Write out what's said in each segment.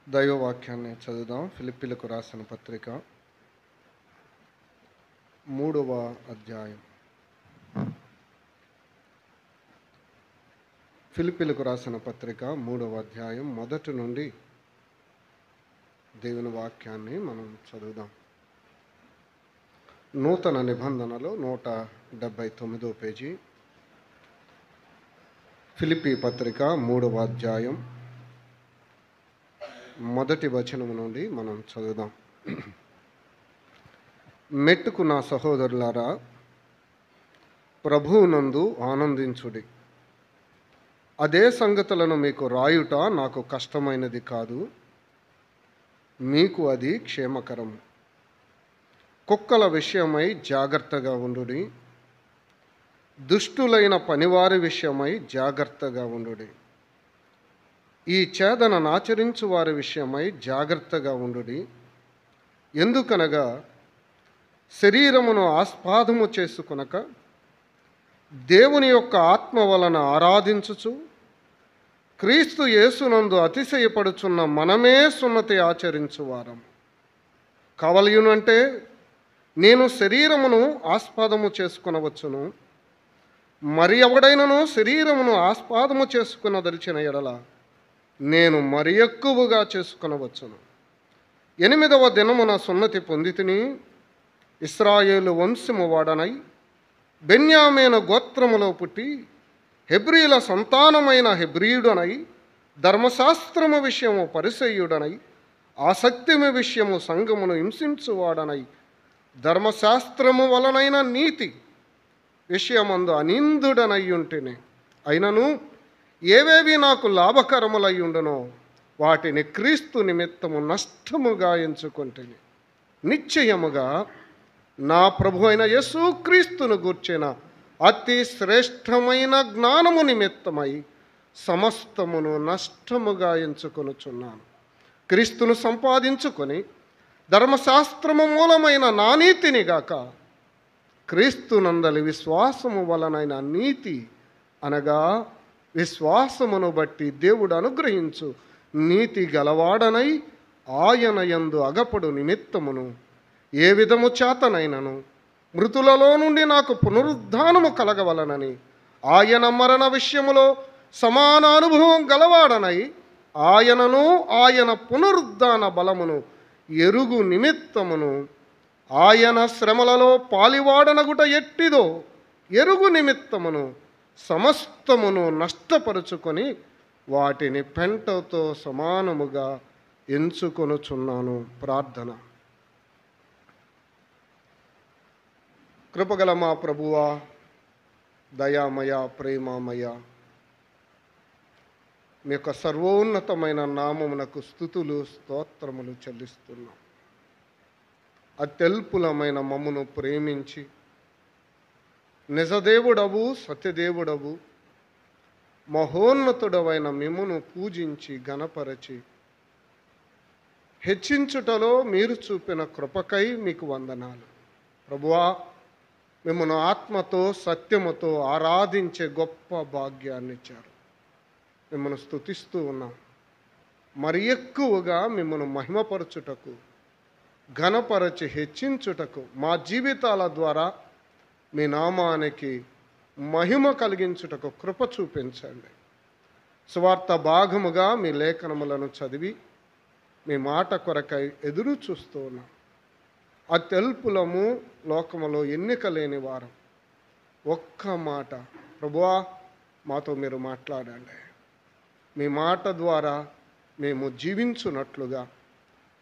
దైవవాక్యాన్ని చదువుదాం. ఫిలిప్పీలకు రాసిన పత్రిక 3వ అధ్యాయం. ఫిలిప్పీలకు రాసిన పత్రిక 3వ అధ్యాయం మొదటి నుండి దేవుని వాక్యాన్ని మనం చదువుదాం. నూతన నిబంధనలో 179వ పేజీ. ఫిలిప్పీ పత్రిక 3వ అధ్యాయం మొదటి వచనము నుండి మనం చదువుదాం. మెట్టుకు నా సహోదరులారా, ప్రభువునందు ఆనందించుడి. అదే సంగతులను మీకు రాయుట నాకు కష్టమైనది కాదు, మీకు అది క్షేమకరము. కుక్కల విషయమై జాగ్రత్తగా ఉండుడి, దుష్టులైన పనివారి విషయమై జాగ్రత్తగా ఉండుడి. ఈ ఛేదనను ఆచరించు వారి విషయమై జాగ్రత్తగా ఉండుడి. ఎందుకనగా శరీరమును ఆస్పాదము చేసుకొనక దేవుని యొక్క ఆత్మ వలన ఆరాధించుచు క్రీస్తు యేసునందు అతిశయపడుచున్న మనమే సున్నతి ఆచరించువారం. కావలయునంటే నేను శరీరమును ఆస్పాదము చేసుకొనవచ్చును, మరి ఎవడైనను శరీరమును ఆస్పాదము చేసుకునదలిచిన ఎడల నేను మరి ఎక్కువగా చేసుకొనవచ్చును. 8వ దినమున సున్నతి పొందితిని, ఇశ్రాయేలు వంశము వాడనై బెన్యామీను గోత్రములో పుట్టి హెబ్రీల సంతానమైన హెబ్రీయుడనై ధర్మశాస్త్రము విషయము పరిసయ్యుడనై ఆసక్తిము విషయము సంఘమును హింసించువాడనై ధర్మశాస్త్రము వలనైన నీతి విషయమందు అనిందుడనై ఉంటేనే అయినను ఏవేవి నాకు లాభకరములై ఉండునో వాటిని క్రీస్తు నిమిత్తము నష్టముగా ఎంచుకొంటిని. నిశ్చయముగా నా ప్రభు అయిన యేసుక్రీస్తును గూర్చిన అతి శ్రేష్టమైన జ్ఞానము నిమిత్తమై సమస్తమును నష్టముగా ఎంచుకొనుచున్నాను. క్రీస్తును సంపాదించుకొని ధర్మశాస్త్రము మూలమైన నా నీతిని గాక క్రీస్తునందలి విశ్వాసము వలనైన నీతి అనగా విశ్వాసమును బట్టి దేవుడు అనుగ్రహించు నీతి గలవాడనై ఆయన యందు అగపడు నిమిత్తమును ఏ విధము చేతనైనను మృతులలో నుండి నాకు పునరుద్ధానము కలగవలనని ఆయన మరణ విషయములో సమాన అనుభవం గలవాడనై ఆయనను ఆయన పునరుద్ధాన బలమును ఎరుగు నిమిత్తమును ఆయన శ్రమలలో పాలివాడనగుట ఎట్టిదో ఎరుగు నిమిత్తమును సమస్తమును నష్టపరుచుకొని వాటిని పెంటతో సమానముగా ఎంచుకొనుచున్నాను. ప్రార్థన. కృపగల మా ప్రభువా, దయామయ, ప్రేమమయ, మీ యొక్క సర్వోన్నతమైన నామమునకు స్తుతులు స్తోత్రములు చెల్లిస్తున్నాం. అత్యల్పులమైన మమ్మును ప్రేమించి నిజదేవుడవు, సత్యదేవుడవు, మహోన్నతుడవైన మిమ్మును పూజించి గణపరచి హెచ్చించుటలో మీరు చూపిన కృపకై మీకు వందనాలు. ప్రభువా, మిమ్మను ఆత్మతో సత్యముతో ఆరాధించే గొప్ప భాగ్యాన్ని ఇచ్చారు. మిమ్మను స్తుతిస్తూ ఉన్నాం. మరి ఎక్కువగా మిమ్మను మహిమపరచుటకు, ఘనపరచి హెచ్చించుటకు, మా జీవితాల ద్వారా మీ నామానికి మహిమ కలిగించుటకు కృప చూపించండి. సువార్త భాగముగా మీ లేఖనములను చదివి మీ మాట కొరకై ఎదురు చూస్తూ ఉన్నాం. అత్యల్పులము, లోకములో ఎన్నిక లేని వారం. ఒక్క మాట ప్రభువా, మాతో మీరు మాట్లాడండి. మీ మాట ద్వారా మేము జీవించున్నట్లుగా,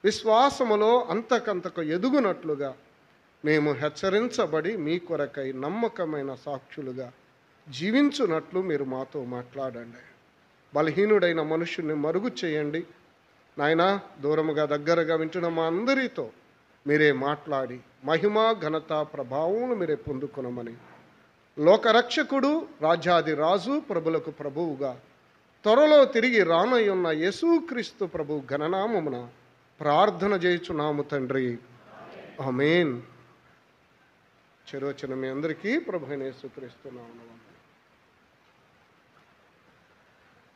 విశ్వాసములో అంతకంతకు ఎదుగునట్లుగా మేము హెచ్చరించబడి మీ కొరకై నమ్మకమైన సాక్షులుగా జీవించున్నట్లు మీరు మాతో మాట్లాడండి. బలహీనుడైన మనుషుని మరుగు చేయండి నాయనా. దూరముగా దగ్గరగా వింటున్న మా అందరితో మీరే మాట్లాడి మహిమ, ఘనత, ప్రభావం మీరే పొందుకొనమని లోకరక్షకుడు, రాజ్యాది రాజు, ప్రభులకు ప్రభువుగా త్వరలో తిరిగి రానయ్యున్న యేసుక్రీస్తు ప్రభు ఘననామమున ప్రార్థన చేయుచున్నాము తండ్రి, ఆమేన్. చెరోచన మీ అందరికీ ప్రభు అయిన యేసుక్రీస్తు నామమున.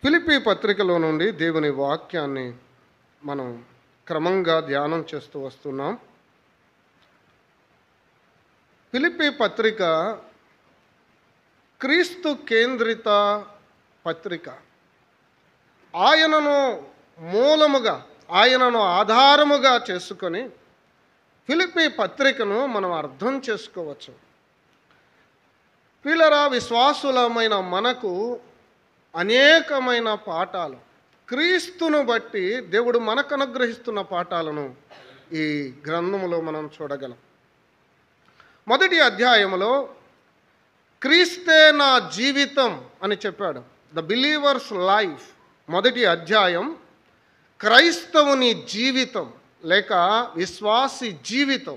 ఫిలిప్పీ పత్రికలో నుండి దేవుని వాక్యాన్ని మనం క్రమంగా ధ్యానం చేస్తూ వస్తున్నాం. ఫిలిప్పీ పత్రిక క్రీస్తు కేంద్రిత పత్రిక. ఆయనను మూలముగా, ఆయనను ఆధారముగా చేసుకొని ఫిలిప్పీ పత్రికను మనం అర్థం చేసుకోవచ్చు. ప్రియులారా, విశ్వాసులమైన మనకు అనేకమైన పాఠాలు, క్రీస్తును బట్టి దేవుడు మనకు అనుగ్రహిస్తున్న పాఠాలను ఈ గ్రంథములో మనం చూడగలం. మొదటి అధ్యాయములో క్రీస్తే నా జీవితం అని చెప్పాడు. The believers life. మొదటి అధ్యాయం క్రైస్తవుని జీవితం లేక విశ్వాసి జీవితం.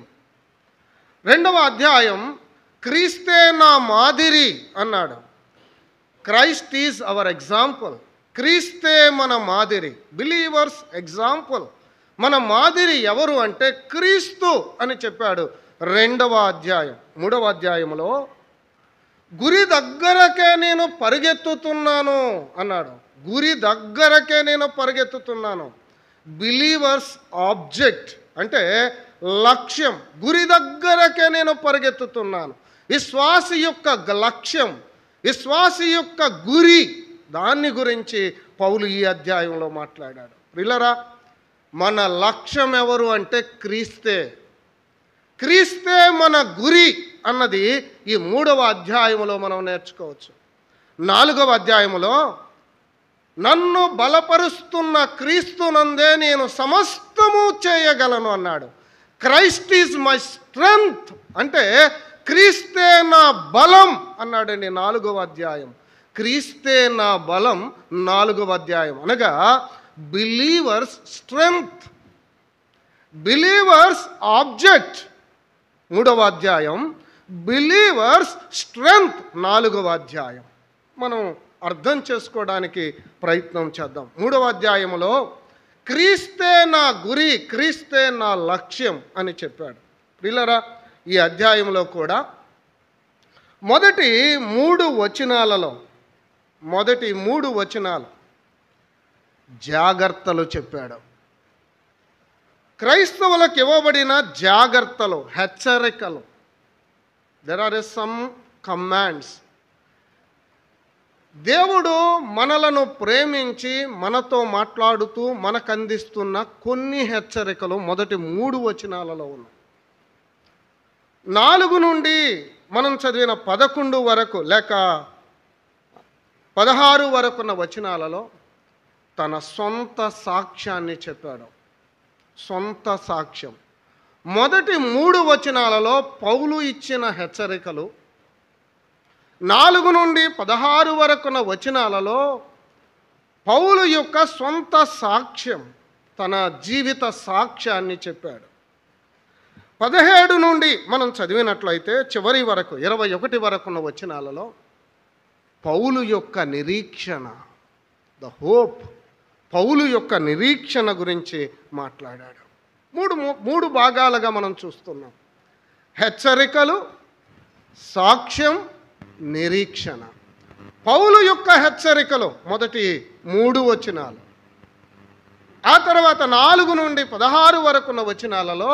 రెండవ అధ్యాయం క్రీస్తే నా మాదిరి అన్నాడు. Christ is our example. క్రీస్తే మన మాదిరి, బిలీవర్స్ ఎగ్జాంపుల్. మన మాదిరి ఎవరు అంటే క్రీస్తు అని చెప్పాడు రెండవ అధ్యాయం. మూడవ అధ్యాయంలో గురి దగ్గరకే నేను పరిగెత్తుతున్నాను అన్నాడు. గురి దగ్గరకే నేను పరిగెత్తుతున్నాను. బిలీవర్స్ ఆబ్జెక్ట్ అంటే లక్ష్యం. గురి దగ్గరకే నేను పరిగెత్తుతున్నాను. విశ్వాసి యొక్క లక్ష్యం, విశ్వాసి యొక్క గురి, దాన్ని గురించి పౌలు ఈ అధ్యాయంలో మాట్లాడాడు. ప్రియులారా, మన లక్ష్యం ఎవరు అంటే క్రీస్తే. క్రీస్తే మన గురి అన్నది ఈ మూడవ అధ్యాయంలో మనం నేర్చుకోవచ్చు. నాలుగవ అధ్యాయంలో నన్ను బలపరుస్తున్న క్రీస్తునందే నేను సమస్తము చేయగలను అన్నాడు. క్రైస్ట్ ఈజ్ మై స్ట్రెంగ్త్ అంటే క్రీస్తే నా బలం అన్నాడండి. నాలుగవ అధ్యాయం క్రీస్తే నా బలం. నాలుగవ అధ్యాయం అనగా బిలీవర్స్ స్ట్రెంగ్త్, బిలీవర్స్ ఆబ్జెక్ట్. మూడవ అధ్యాయం బిలీవర్స్ స్ట్రెంగ్త్. నాలుగవ అధ్యాయం మనం అర్థం చేసుకోవడానికి ప్రయత్నం చేద్దాం. మూడవ అధ్యాయంలో క్రీస్తే నా గురి, క్రీస్తే నా లక్ష్యం అని చెప్పాడు. ప్రియులారా, ఈ అధ్యాయంలో కూడా మొదటి మూడు వచనాలు జాగ్రత్తలు చెప్పాడు. క్రైస్తవులకు ఇవ్వబడిన జాగ్రత్తలు, హెచ్చరికలు. There are some commands. దేవుడు మనలను ప్రేమించి మనతో మాట్లాడుతూ మనకు అందిస్తున్న కొన్ని హెచ్చరికలు మొదటి 3 వచనాలలో ఉన్నాయి. 4 నుండి మనం చదివిన 11 వరకు లేక 16 వరకున్న వచనాలలో తన సొంత సాక్ష్యాన్ని చెప్పాడు. సొంత సాక్ష్యం. మొదటి 3 వచనాలలో పౌలు ఇచ్చిన హెచ్చరికలు, 4 నుండి 16 వరకున్న వచనాలలో పౌలు యొక్క సొంత సాక్ష్యం, తన జీవిత సాక్ష్యాన్ని చెప్పాడు. 17 నుండి మనం చదివినట్లయితే చివరి వరకు 21 వరకున్న వచనాలలో పౌలు యొక్క నిరీక్షణ, ద హోప్, పౌలు యొక్క నిరీక్షణ గురించి మాట్లాడాడు. మూడు భాగాలుగా మనం చూస్తున్నాం. హెచ్చరికలు, సాక్ష్యం, నిరీక్షణ. పౌలు యొక్క హెచ్చరికలు మొదటి 3 వచనాలు. ఆ తర్వాత 4 నుండి 16 వరకున్న వచనాలలో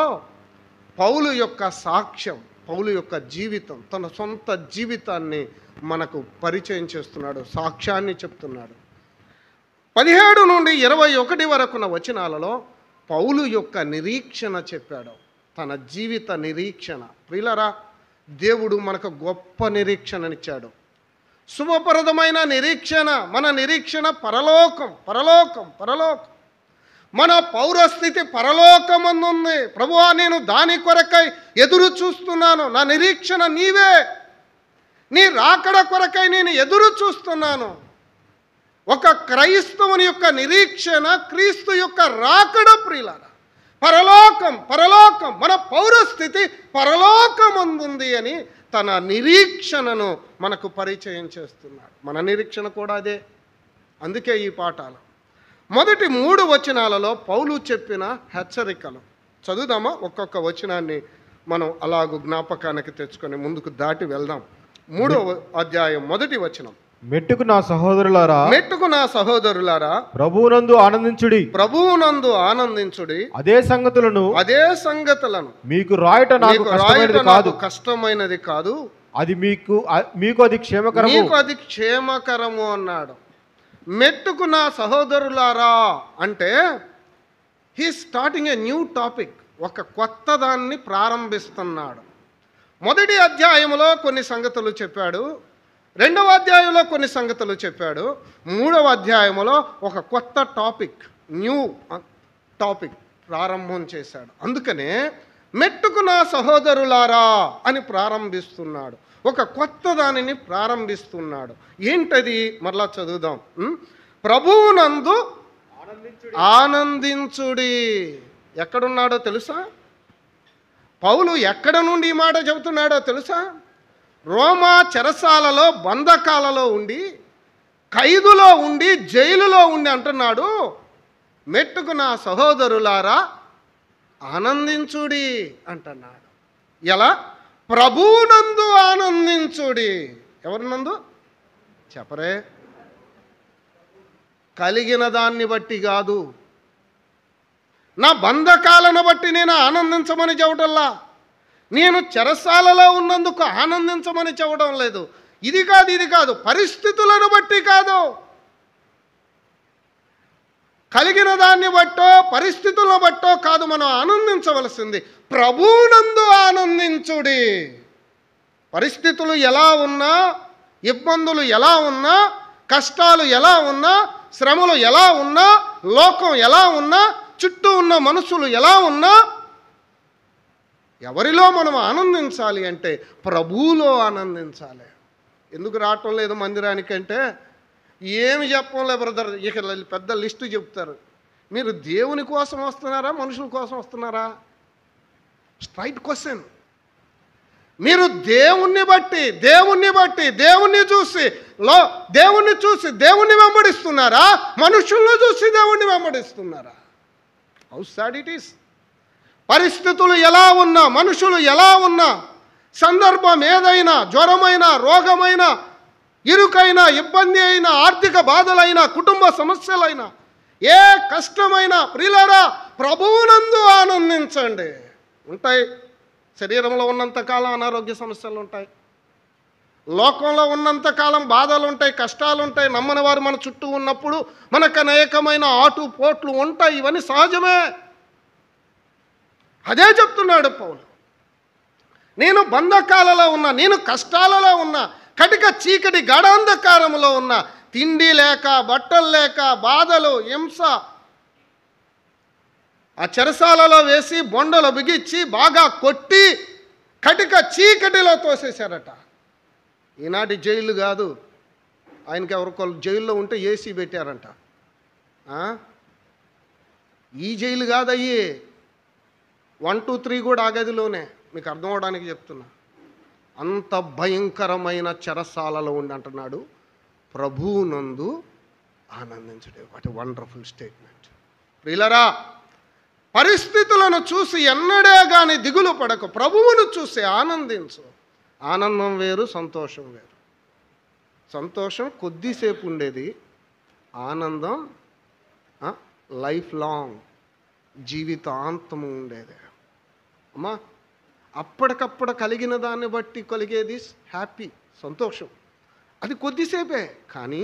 పౌలు యొక్క సాక్ష్యం, పౌలు యొక్క జీవితం, తన సొంత జీవితాన్ని మనకు పరిచయం చేస్తున్నాడు, సాక్ష్యాన్ని చెప్తున్నాడు. 17 నుండి 21 వరకున్న వచనాలలో పౌలు యొక్క నిరీక్షణ చెప్పాడు, తన జీవిత నిరీక్షణ. ప్రియులారా, దేవుడు మనకు గొప్ప నిరీక్షణనిచ్చాడు. శుభప్రదమైన నిరీక్షణ. మన నిరీక్షణ పరలోకం, పరలోకం, పరలోకం. మన పౌరస్థితి పరలోకమందుంది. ప్రభువా, నేను దాని కొరకై ఎదురు చూస్తున్నాను. నా నిరీక్షణ నీవే. నీ రాకడ కొరకై నేను ఎదురు చూస్తున్నాను. ఒక క్రైస్తవుని యొక్క నిరీక్షణ క్రీస్తు యొక్క రాకడ. ప్రియులారా, పరలోకం, పరలోకం, మన పౌరస్థితి పరలోకమందుంది అని తన నిరీక్షణను మనకు పరిచయం చేస్తున్నాడు. మన నిరీక్షణ కూడా అదే. అందుకే ఈ పాఠాలు. మొదటి 3 వచనాలలో పౌలు చెప్పిన హెచ్చరికలు చదువుదామా? ఒక్కొక్క వచనాన్ని మనం అలాగూ జ్ఞాపకానికి తెచ్చుకొని ముందుకు దాటి వెళ్దాం. 3వ అధ్యాయం మొదటి వచనం. మెట్టుకు నా సహోదరులారా మెట్టుకు నా సహోదరులారా ప్రభువునందు ఆనందించుడి. ప్రభువునందు ఆనందించుడి. అదే సంగతులను మీకు రాయట నాకు కష్టమైనది కాదు. అది మీకు అది క్షేమకరము అన్నాడు. మెట్టుకు నా సహోదరులారా అంటే he starting a new topic, ఒక కొత్త దాన్ని ప్రారంభిస్తున్నాడు. మొదటి అధ్యాయంలో కొన్ని సంగతులు చెప్పాడు, రెండవ అధ్యాయంలో కొన్ని సంగతులు చెప్పాడు, మూడవ అధ్యాయంలో ఒక కొత్త టాపిక్, న్యూ టాపిక్ ప్రారంభం చేశాడు. అందుకనే మెట్టుకు నా సహోదరులారా అని ప్రారంభిస్తున్నాడు, ఒక కొత్త దానిని ప్రారంభిస్తున్నాడు. ఏంటది? మరలా చదువుదాం. ప్రభువునందు ఆనందించుడి. ఎక్కడున్నాడో తెలుసా? పౌలు ఎక్కడ నుండి ఈ మాట చెబుతున్నాడో తెలుసా? రోమా చెరసాలలో, బంధకాలలో ఉండి, ఖైదులో ఉండి, జైలులో ఉండి అంటున్నాడు, మెట్టుకు నా సహోదరులారా ఆనందించుడి అంటున్నాడు. ఎలా? ప్రభువునందు ఆనందించుడి. ఎవరినందు చెప్పరే? కలిగిన దాన్ని బట్టి కాదు, నా బంధకాలను బట్టి నేను ఆనందించమని చెప్పటల్లా, నేను చెరసాలలో ఉన్నందుకు ఆనందించమని చెప్పడం లేదు. ఇది కాదు, పరిస్థితులను బట్టి కాదు, కలిగిన దాన్ని బట్టో పరిస్థితులను బట్టో కాదు మనం ఆనందించవలసింది, ప్రభువునందు ఆనందించుడి. పరిస్థితులు ఎలా ఉన్నా, ఇబ్బందులు ఎలా ఉన్నా, కష్టాలు ఎలా ఉన్నా, శ్రమలు ఎలా ఉన్నా, లోకం ఎలా ఉన్నా, చుట్టూ ఉన్న మనుషులు ఎలా ఉన్నా, ఎవరిలో మనం ఆనందించాలి అంటే ప్రభువులో ఆనందించాలి. ఎందుకు రావటం లేదు మందిరానికంటే ఏమి చెప్పంలే బ్రదర్, ఇక పెద్ద లిస్టు చెప్తారు. మీరు దేవుని కోసం వస్తున్నారా, మనుషుల కోసం వస్తున్నారా? Straight question. మీరు దేవుణ్ణి చూసి దేవుణ్ణి వెంబడిస్తున్నారా, మనుషులను చూసి దేవుణ్ణి వెంబడిస్తున్నారా? How sad it is. పరిస్థితులు ఎలా ఉన్నా, మనుషులు ఎలా ఉన్నా, సందర్భం ఏదైనా, జ్వరమైన, రోగమైన, ఇరుకైన, ఇబ్బంది అయినా, ఆర్థిక బాధలైనా, కుటుంబ సమస్యలైనా, ఏ కష్టమైనా ప్రియులారా ప్రభువునందు ఆనందించండి. ఉంటాయి, శరీరంలో ఉన్నంతకాలం అనారోగ్య సమస్యలు ఉంటాయి, లోకంలో ఉన్నంతకాలం బాధలు ఉంటాయి, కష్టాలు ఉంటాయి, నమ్మని వారు మన చుట్టూ ఉన్నప్పుడు మనకు అనేకమైన ఆటుపోట్లు ఉంటాయి. ఇవన్నీ సహజమే. అదే చెప్తున్నాడు పౌలు. నేను బంధకాలలో ఉన్నా, నేను కష్టాలలో ఉన్నా, కటిక చీకటి గాఢాంధకారంలో ఉన్నా, తిండి లేక, బట్టలు లేక, బాధలు, హింస, ఆ చెరసాలలో వేసి బొండలు బిగించి బాగా కొట్టి కటిక చీకటిలో తోసేశారట. ఈనాటి జైలు కాదు, ఆయనకి ఎవరికొలు జైల్లో ఉంటే ఏసీ పెట్టారంట. ఈ జైలు కాదయ్యి, 1, 2, 3 కూడా ఆ గదిలోనే. మీకు అర్థం అవడానికి చెప్తున్నా. అంత భయంకరమైన చెరసాలలో ఉండి అంటున్నాడు, ప్రభువునందు ఆనందించుడే. What a wonderful statement. ప్రియులరా, పరిస్థితులను చూసి ఎన్నడే కానీ దిగులు పడకు, ప్రభువును చూసి ఆనందించు. ఆనందం వేరు, సంతోషం వేరు. సంతోషం కొద్దిసేపు ఉండేది, ఆనందం లైఫ్ లాంగ్, జీవితాంతము ఉండేది. అమ్మా, అప్పటికప్పుడు కలిగిన దాన్ని బట్టి కలిగేది హ్యాపీ, సంతోషం, అది కొద్దిసేపే. కానీ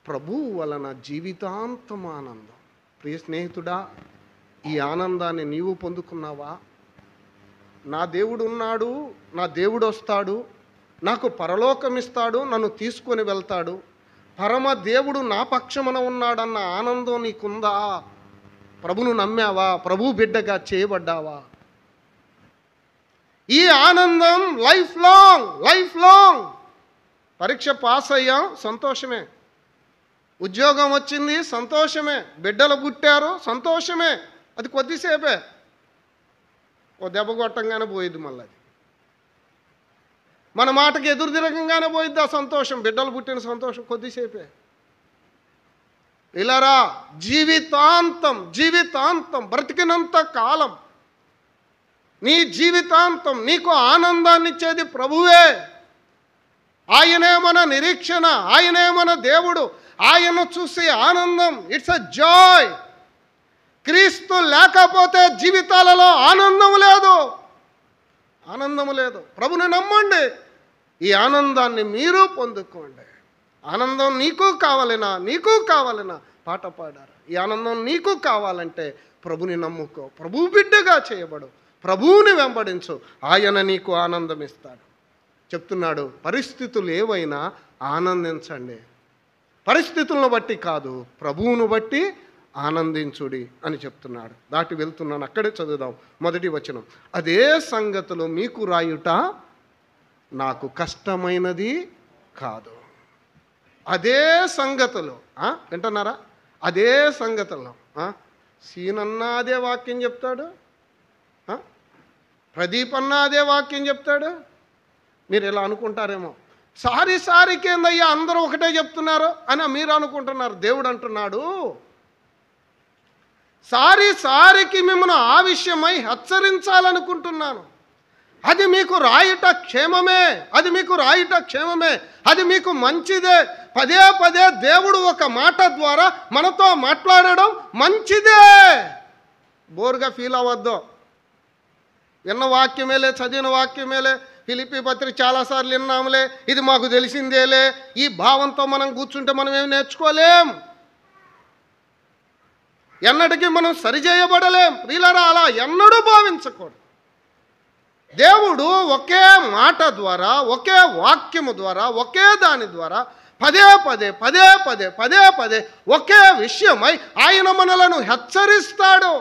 ప్రభువు వలన జీవితాంతం ఆనందం. ప్రియ స్నేహితుడా, ఈ ఆనందాన్ని నీవు పొందుకున్నావా? నా దేవుడు ఉన్నాడు, నా దేవుడు వస్తాడు, నాకు పరలోకం ఇస్తాడు, నన్ను తీసుకొని వెళ్తాడు, పరమ దేవుడు నా పక్షమున ఉన్నాడన్న ఆనందం నీకుందా? ప్రభును నమ్మావా? ప్రభు బిడ్డగా చేయబడ్డావా? ఈ ఆనందం లైఫ్ లాంగ్. పరీక్ష పాస్ అయ్యాం, సంతోషమే. ఉద్యోగం వచ్చింది, సంతోషమే. బిడ్డలు పుట్టారు, సంతోషమే. అది కొద్దిసేపే, ఓ దెబ్బ కొట్టంగానే పోయిద్ది. మళ్ళీ మన మాటకి ఎదురు తిరగంగానే పోయిద్ది ఆ సంతోషం. బిడ్డలు పుట్టిన సంతోషం కొద్దిసేపే. ఇలారా, జీవితాంతం బ్రతికినంత కాలం నీ జీవితాంతం నీకు ఆనందాన్ని ఇచ్చేది ప్రభువే. ఆయనే మన నిరీక్షణ, ఆయనే మన దేవుడు, ఆయన చూసి ఆనందం. It's a Joy. క్రీస్తు లేకపోతే జీవితాలలో ఆనందం లేదు, ఆనందం లేదు. ప్రభుని నమ్మండి, ఈ ఆనందాన్ని మీరు పొందుకోండి. ఆనందం నీకు కావాలనా పాట పాడారు. ఈ ఆనందం నీకు కావాలంటే ప్రభుని నమ్ముకో, ప్రభు బిడ్డగా చేయబడు, ప్రభువుని వెంబడించు, ఆయన నీకు ఆనందం ఇస్తాడు. చెప్తున్నాడు, పరిస్థితులు ఏవైనా ఆనందించండి. పరిస్థితులను బట్టి కాదు, ప్రభువును బట్టి ఆనందించుడి అని చెప్తున్నాడు. దాటి వెళ్తున్నాను, అక్కడే చదువుదాం. మొదటి వచనం, అదే సంగతులు మీకు రాయుట నాకు కష్టమైనది కాదు. అదే సంగతులు వింటున్నారా? అదే సంగతులు. సీనన్నా అదే వాక్యం చెప్తాడు, ప్రదీప్ అన్నా అదే వాక్యం చెప్తాడు. మీరు ఇలా అనుకుంటారేమో, సారికి ఏందయ్యా అందరూ ఒకటే చెప్తున్నారు అని మీరు అనుకుంటున్నారు. దేవుడు అంటున్నాడు, సారికి మిమ్మల్ని ఆ విషయమై హెచ్చరించాలనుకుంటున్నాను. అది మీకు రాయుట క్షేమమే, అది మీకు రాయుట క్షేమమే, అది మీకు మంచిదే. పదే పదే దేవుడు ఒక మాట ద్వారా మనతో మాట్లాడడం మంచిదే. బోర్గా ఫీల్ అవ్వద్దు. విన్న వాక్యమేలే, చదివిన వాక్యమేలే, ఫిలిప్పీ పత్రిక చాలాసార్లు విన్నాములే, ఇది మాకు తెలిసిందేలే, ఈ భావంతో మనం కూర్చుంటే మనం ఏమి నేర్చుకోలేం, ఎన్నటికీ మనం సరిచేయబడలేం. ప్రియులారా, అలా ఎన్నడూ భావించకూడదు. దేవుడు ఒకే మాట ద్వారా, ఒకే వాక్యము ద్వారా, ఒకే దాని ద్వారా పదే పదే ఒకే విషయమై ఆయన మనలను హెచ్చరిస్తాడు.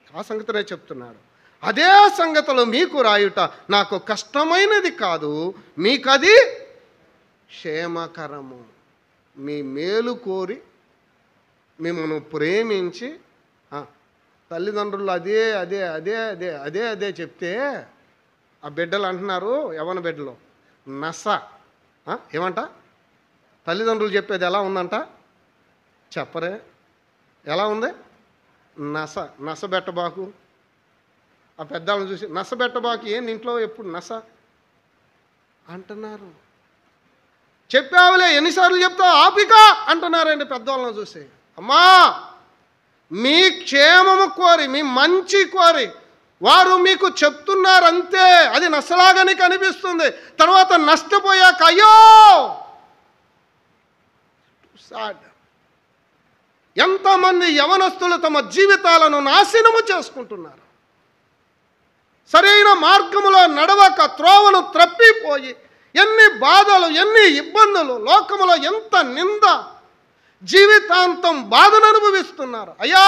ఆ సంగతినే చెప్తున్నాడు. అదే సంగతులు మీకు రాయుట నాకు కష్టమైనది కాదు, మీకది క్షేమకరము. మీ మేలు కోరి మిమ్మల్ని ప్రేమించి తల్లిదండ్రులు అదే అదే అదే అదే అదే అదే చెప్తే ఆ బిడ్డలు అంటున్నారు, యవన బిడ్డలు, నస. ఏమంట? తల్లిదండ్రులు చెప్పేది ఎలా ఉందంట? చెప్పరే, ఎలా ఉంది? నస బెట్టబాకు. ఆ పెద్దవాళ్ళని చూసి నస బెట్టబాకు, ఏంది ఇంట్లో ఎప్పుడు నస అంటున్నారు. చెప్పావులే, ఎన్నిసార్లు చెప్తావు, ఆపిక అంటున్నారండి పెద్దవాళ్ళని చూసి. అమ్మా, మీ క్షేమము కోరి, మీ మంచి కోరి వారు మీకు చెప్తున్నారంతే. అది నష్టలాగానే కనిపిస్తుంది. తర్వాత నష్టపోయాక అయ్యో సాడ్. ఎంతమంది యవనస్తులు తమ జీవితాలను నాశనము చేసుకుంటున్నారు. సరైన మార్గములో నడవక త్రోవను త్రప్పిపోయి ఎన్ని బాధలు, ఎన్ని ఇబ్బందులు, లోకములో ఎంత నింద, జీవితాంతం బాధను అనుభవిస్తున్నారు. అయ్యా,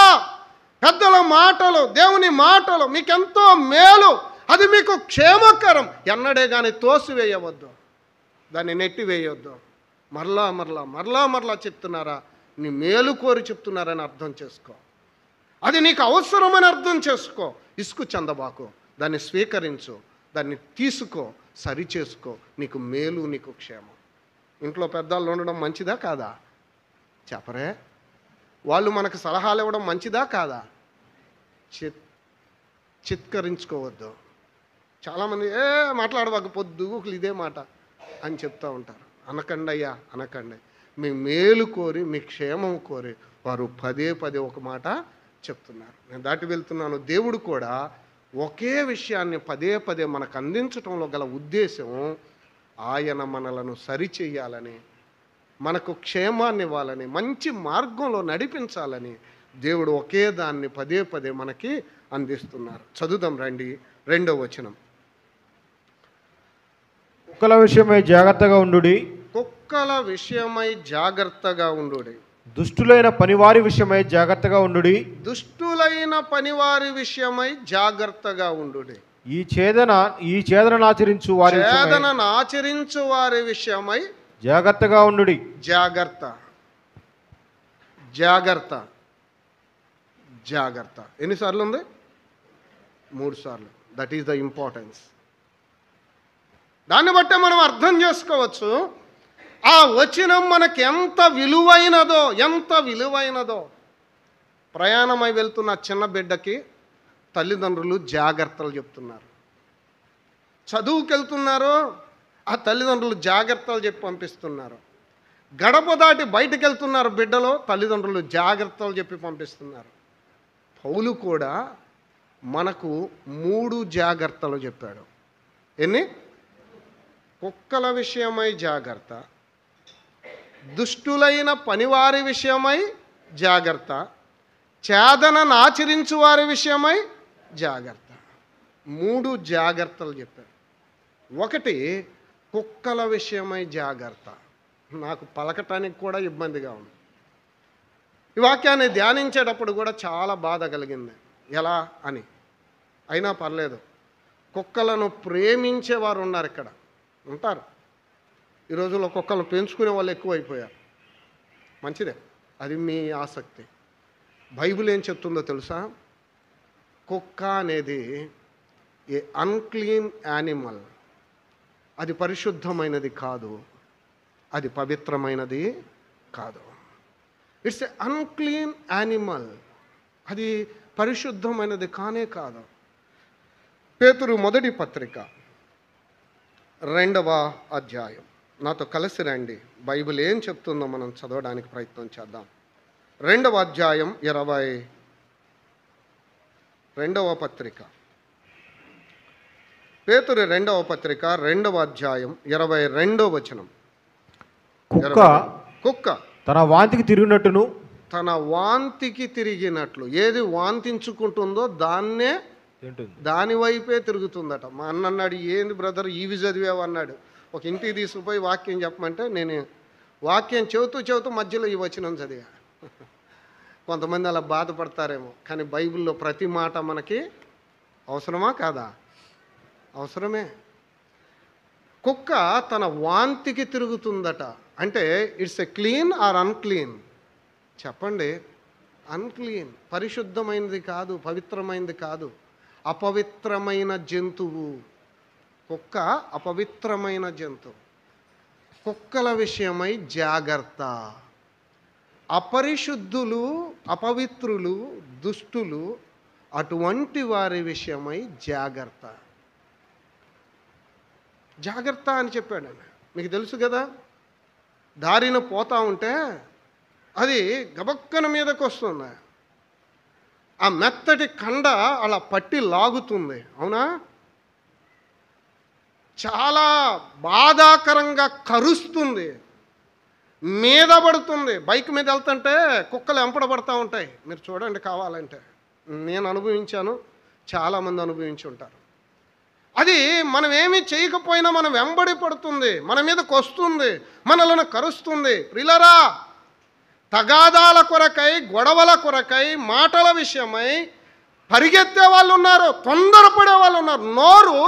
పెద్దల మాటలు, దేవుని మాటలు మీకెంతో మేలు, అది మీకు క్షేమకరం. ఎన్నడే కానీ తోసివేయవద్దు, దాన్ని నెట్టివేయొద్దు. మరలా చెప్తున్నారా? నీ మేలు కోరి చెప్తున్నారని అర్థం చేసుకో. అది నీకు అవసరమని అర్థం చేసుకో. ఇసుకు చందబాకు, దాన్ని స్వీకరించు, దాన్ని తీసుకో, సరి చేసుకో. నీకు మేలు, నీకు క్షేమం. ఇంట్లో పెద్దవాళ్ళు ఉండడం మంచిదా కాదా? చెప్పరే. వాళ్ళు మనకు సలహాలు ఇవ్వడం మంచిదా కాదా? చిత్కరించుకోవద్దు. చాలామంది మాట్లాడవాక పొద్దుగుకులు ఇదే మాట అని చెప్తూ ఉంటారు. అనకండి అయ్యా, అనకండి. మీ మేలు కోరి, మీ క్షేమం కోరి వారు పదే ఒక మాట చెప్తున్నారు. నేను దాటి వెళ్తున్నాను. దేవుడు కూడా ఒకే విషయాన్ని పదే మనకు అందించటంలో గల ఉద్దేశం ఆయన మనలను సరిచేయాలని, మనకు క్షేమాన్ని ఇవ్వాలని, మంచి మార్గంలో నడిపించాలని దేవుడు ఒకే దాన్ని పదే మనకి అందిస్తున్నారు. చదువుదాం రండి, 2వ వచనం. కుక్కల విషయమై జాగ్రత్తగా ఉండుడి. కుక్కల విషయమై జాగ్రత్తగా ఉండుడి. దుష్టులైన పనివారి విషయమై జాగ్రత్తగా ఉండుడి. దుష్టులైన పనివారి విషయమై జాగ్రత్తగా ఉండుడి. ఈ చేదనను ఆచరించు వారి విషయమై జాగ్రత్తగా ఉండుడి. జాగ్రత్త ఎన్నిసార్లు ఉంది? 3 సార్లు. That is the importance. దాన్ని బట్టే మనం అర్థం చేసుకోవచ్చు ఆ వచనం మనకి ఎంత విలువైనదో. ప్రయాణమై వెళ్తున్న చిన్న బిడ్డకి తల్లిదండ్రులు జాగ్రత్తలు చెప్తున్నారు. చదువుకెళ్తున్నారు, ఆ తల్లిదండ్రులు జాగ్రత్తలు చెప్పి పంపిస్తున్నారు. గడప దాటి బయటికి వెళ్తున్నారు బిడ్డలు, తల్లిదండ్రులు జాగ్రత్తలు చెప్పి పంపిస్తున్నారు. పౌలు కూడా మనకు 3 జాగ్రత్తలు చెప్పాడు. ఎన్ని? కుక్కల విషయమై జాగ్రత్త, దుష్టులైన పనివారి విషయమై జాగ్రత్త, చేదనను ఆచరించు వారి విషయమై జాగ్రత్త. 3 జాగ్రత్తలు చెప్పాడు. ఒకటి, కుక్కల విషయమై జాగ్రత్త. నాకు పలకటానికి కూడా ఇబ్బందిగా ఉంది. ఈ వాక్యాన్ని ధ్యానించేటప్పుడు కూడా చాలా బాధ కలిగింది. ఎలా అని. అయినా పర్లేదు, కుక్కలను ప్రేమించేవారు ఉన్నారు, ఇక్కడ ఉంటారు. ఈ రోజుల్లో కుక్కలను పెంచుకునే వాళ్ళు ఎక్కువైపోయారు. మంచిదే, అది మీ ఆసక్తి. బైబిల్ ఏం చెప్తుందో తెలుసా? కుక్క అనేది ఏ అన్క్లీన్ యానిమల్. అది పరిశుద్ధమైనది కాదు, అది పవిత్రమైనది కాదు. It's a unclean animal. అది పరిశుద్ధమైనది కానే కాదు. పేతురు మొదటి పత్రిక 2వ అధ్యాయం. నాతో కలిసి రండి, బైబిల్ ఏం చెప్తుందో మనం చదవడానికి ప్రయత్నం చేద్దాం. 2వ అధ్యాయం 22వ పత్రిక. పేతురు 2వ పత్రిక 2వ అధ్యాయం 22వ వచనం. కుక్క తన వాంతికి తిరిగినట్టును, తన వాంతికి తిరిగినట్లు, ఏది వాంతించుకుంటుందో దాన్నే దాని వైపే తిరుగుతుందట. మా అన్న అన్నాడు, ఏంది బ్రదర్ ఇవి చదివావు అన్నాడు. ఒక ఇంటికి తీసుకుపోయి వాక్యం చెప్పమంటే నేను వాక్యం చెబుతూ మధ్యలో ఈ వచనం చదివా. కొంతమంది అలా బాధపడతారేమో, కానీ బైబిల్లో ప్రతి మాట మనకి అవసరమా కాదా? అవసరమే. కుక్క తన వాంతికి తిరుగుతుందట. అంటే it's a clean or unclean? చెప్పండి. అన్క్లీన్, పరిశుద్ధమైనది కాదు, పవిత్రమైనది కాదు, అపవిత్రమైన జంతువు. కుక్క అపవిత్రమైన జంతువు. కుక్కల విషయమై జాగ్రత్త. అపరిశుద్ధులు, అపవిత్రులు, దుష్టులు, అటువంటి వారి విషయమై జాగ్రత్త. జాగ్రత్త అని చెప్పాడు. మీకు తెలుసు కదా, దారిన పోతా ఉంటే అది గబక్కన మీదకి వస్తుంది. ఆ మెత్తటి కండ అలా పట్టి లాగుతుంది, అవునా? చాలా బాధాకరంగా కరుస్తుంది, మీద పడుతుంది. బైక్ మీద వెళ్తుంటే కుక్కలు వెంపడబడుతూ ఉంటాయి. మీరు చూడండి కావాలంటే. నేను అనుభవించాను, చాలామంది అనుభవించి ఉంటారు. అది మనం ఏమీ చేయకపోయినా మనం వెంబడి పడుతుంది, మన మీదకి వస్తుంది, మనలను కరుస్తుంది. ప్రియులారా, తగాదాల కొరకై, గొడవల కొరకై, మాటల విషయమై పరిగెత్తే వాళ్ళు ఉన్నారు, తొందరపడే వాళ్ళు ఉన్నారు, నోరు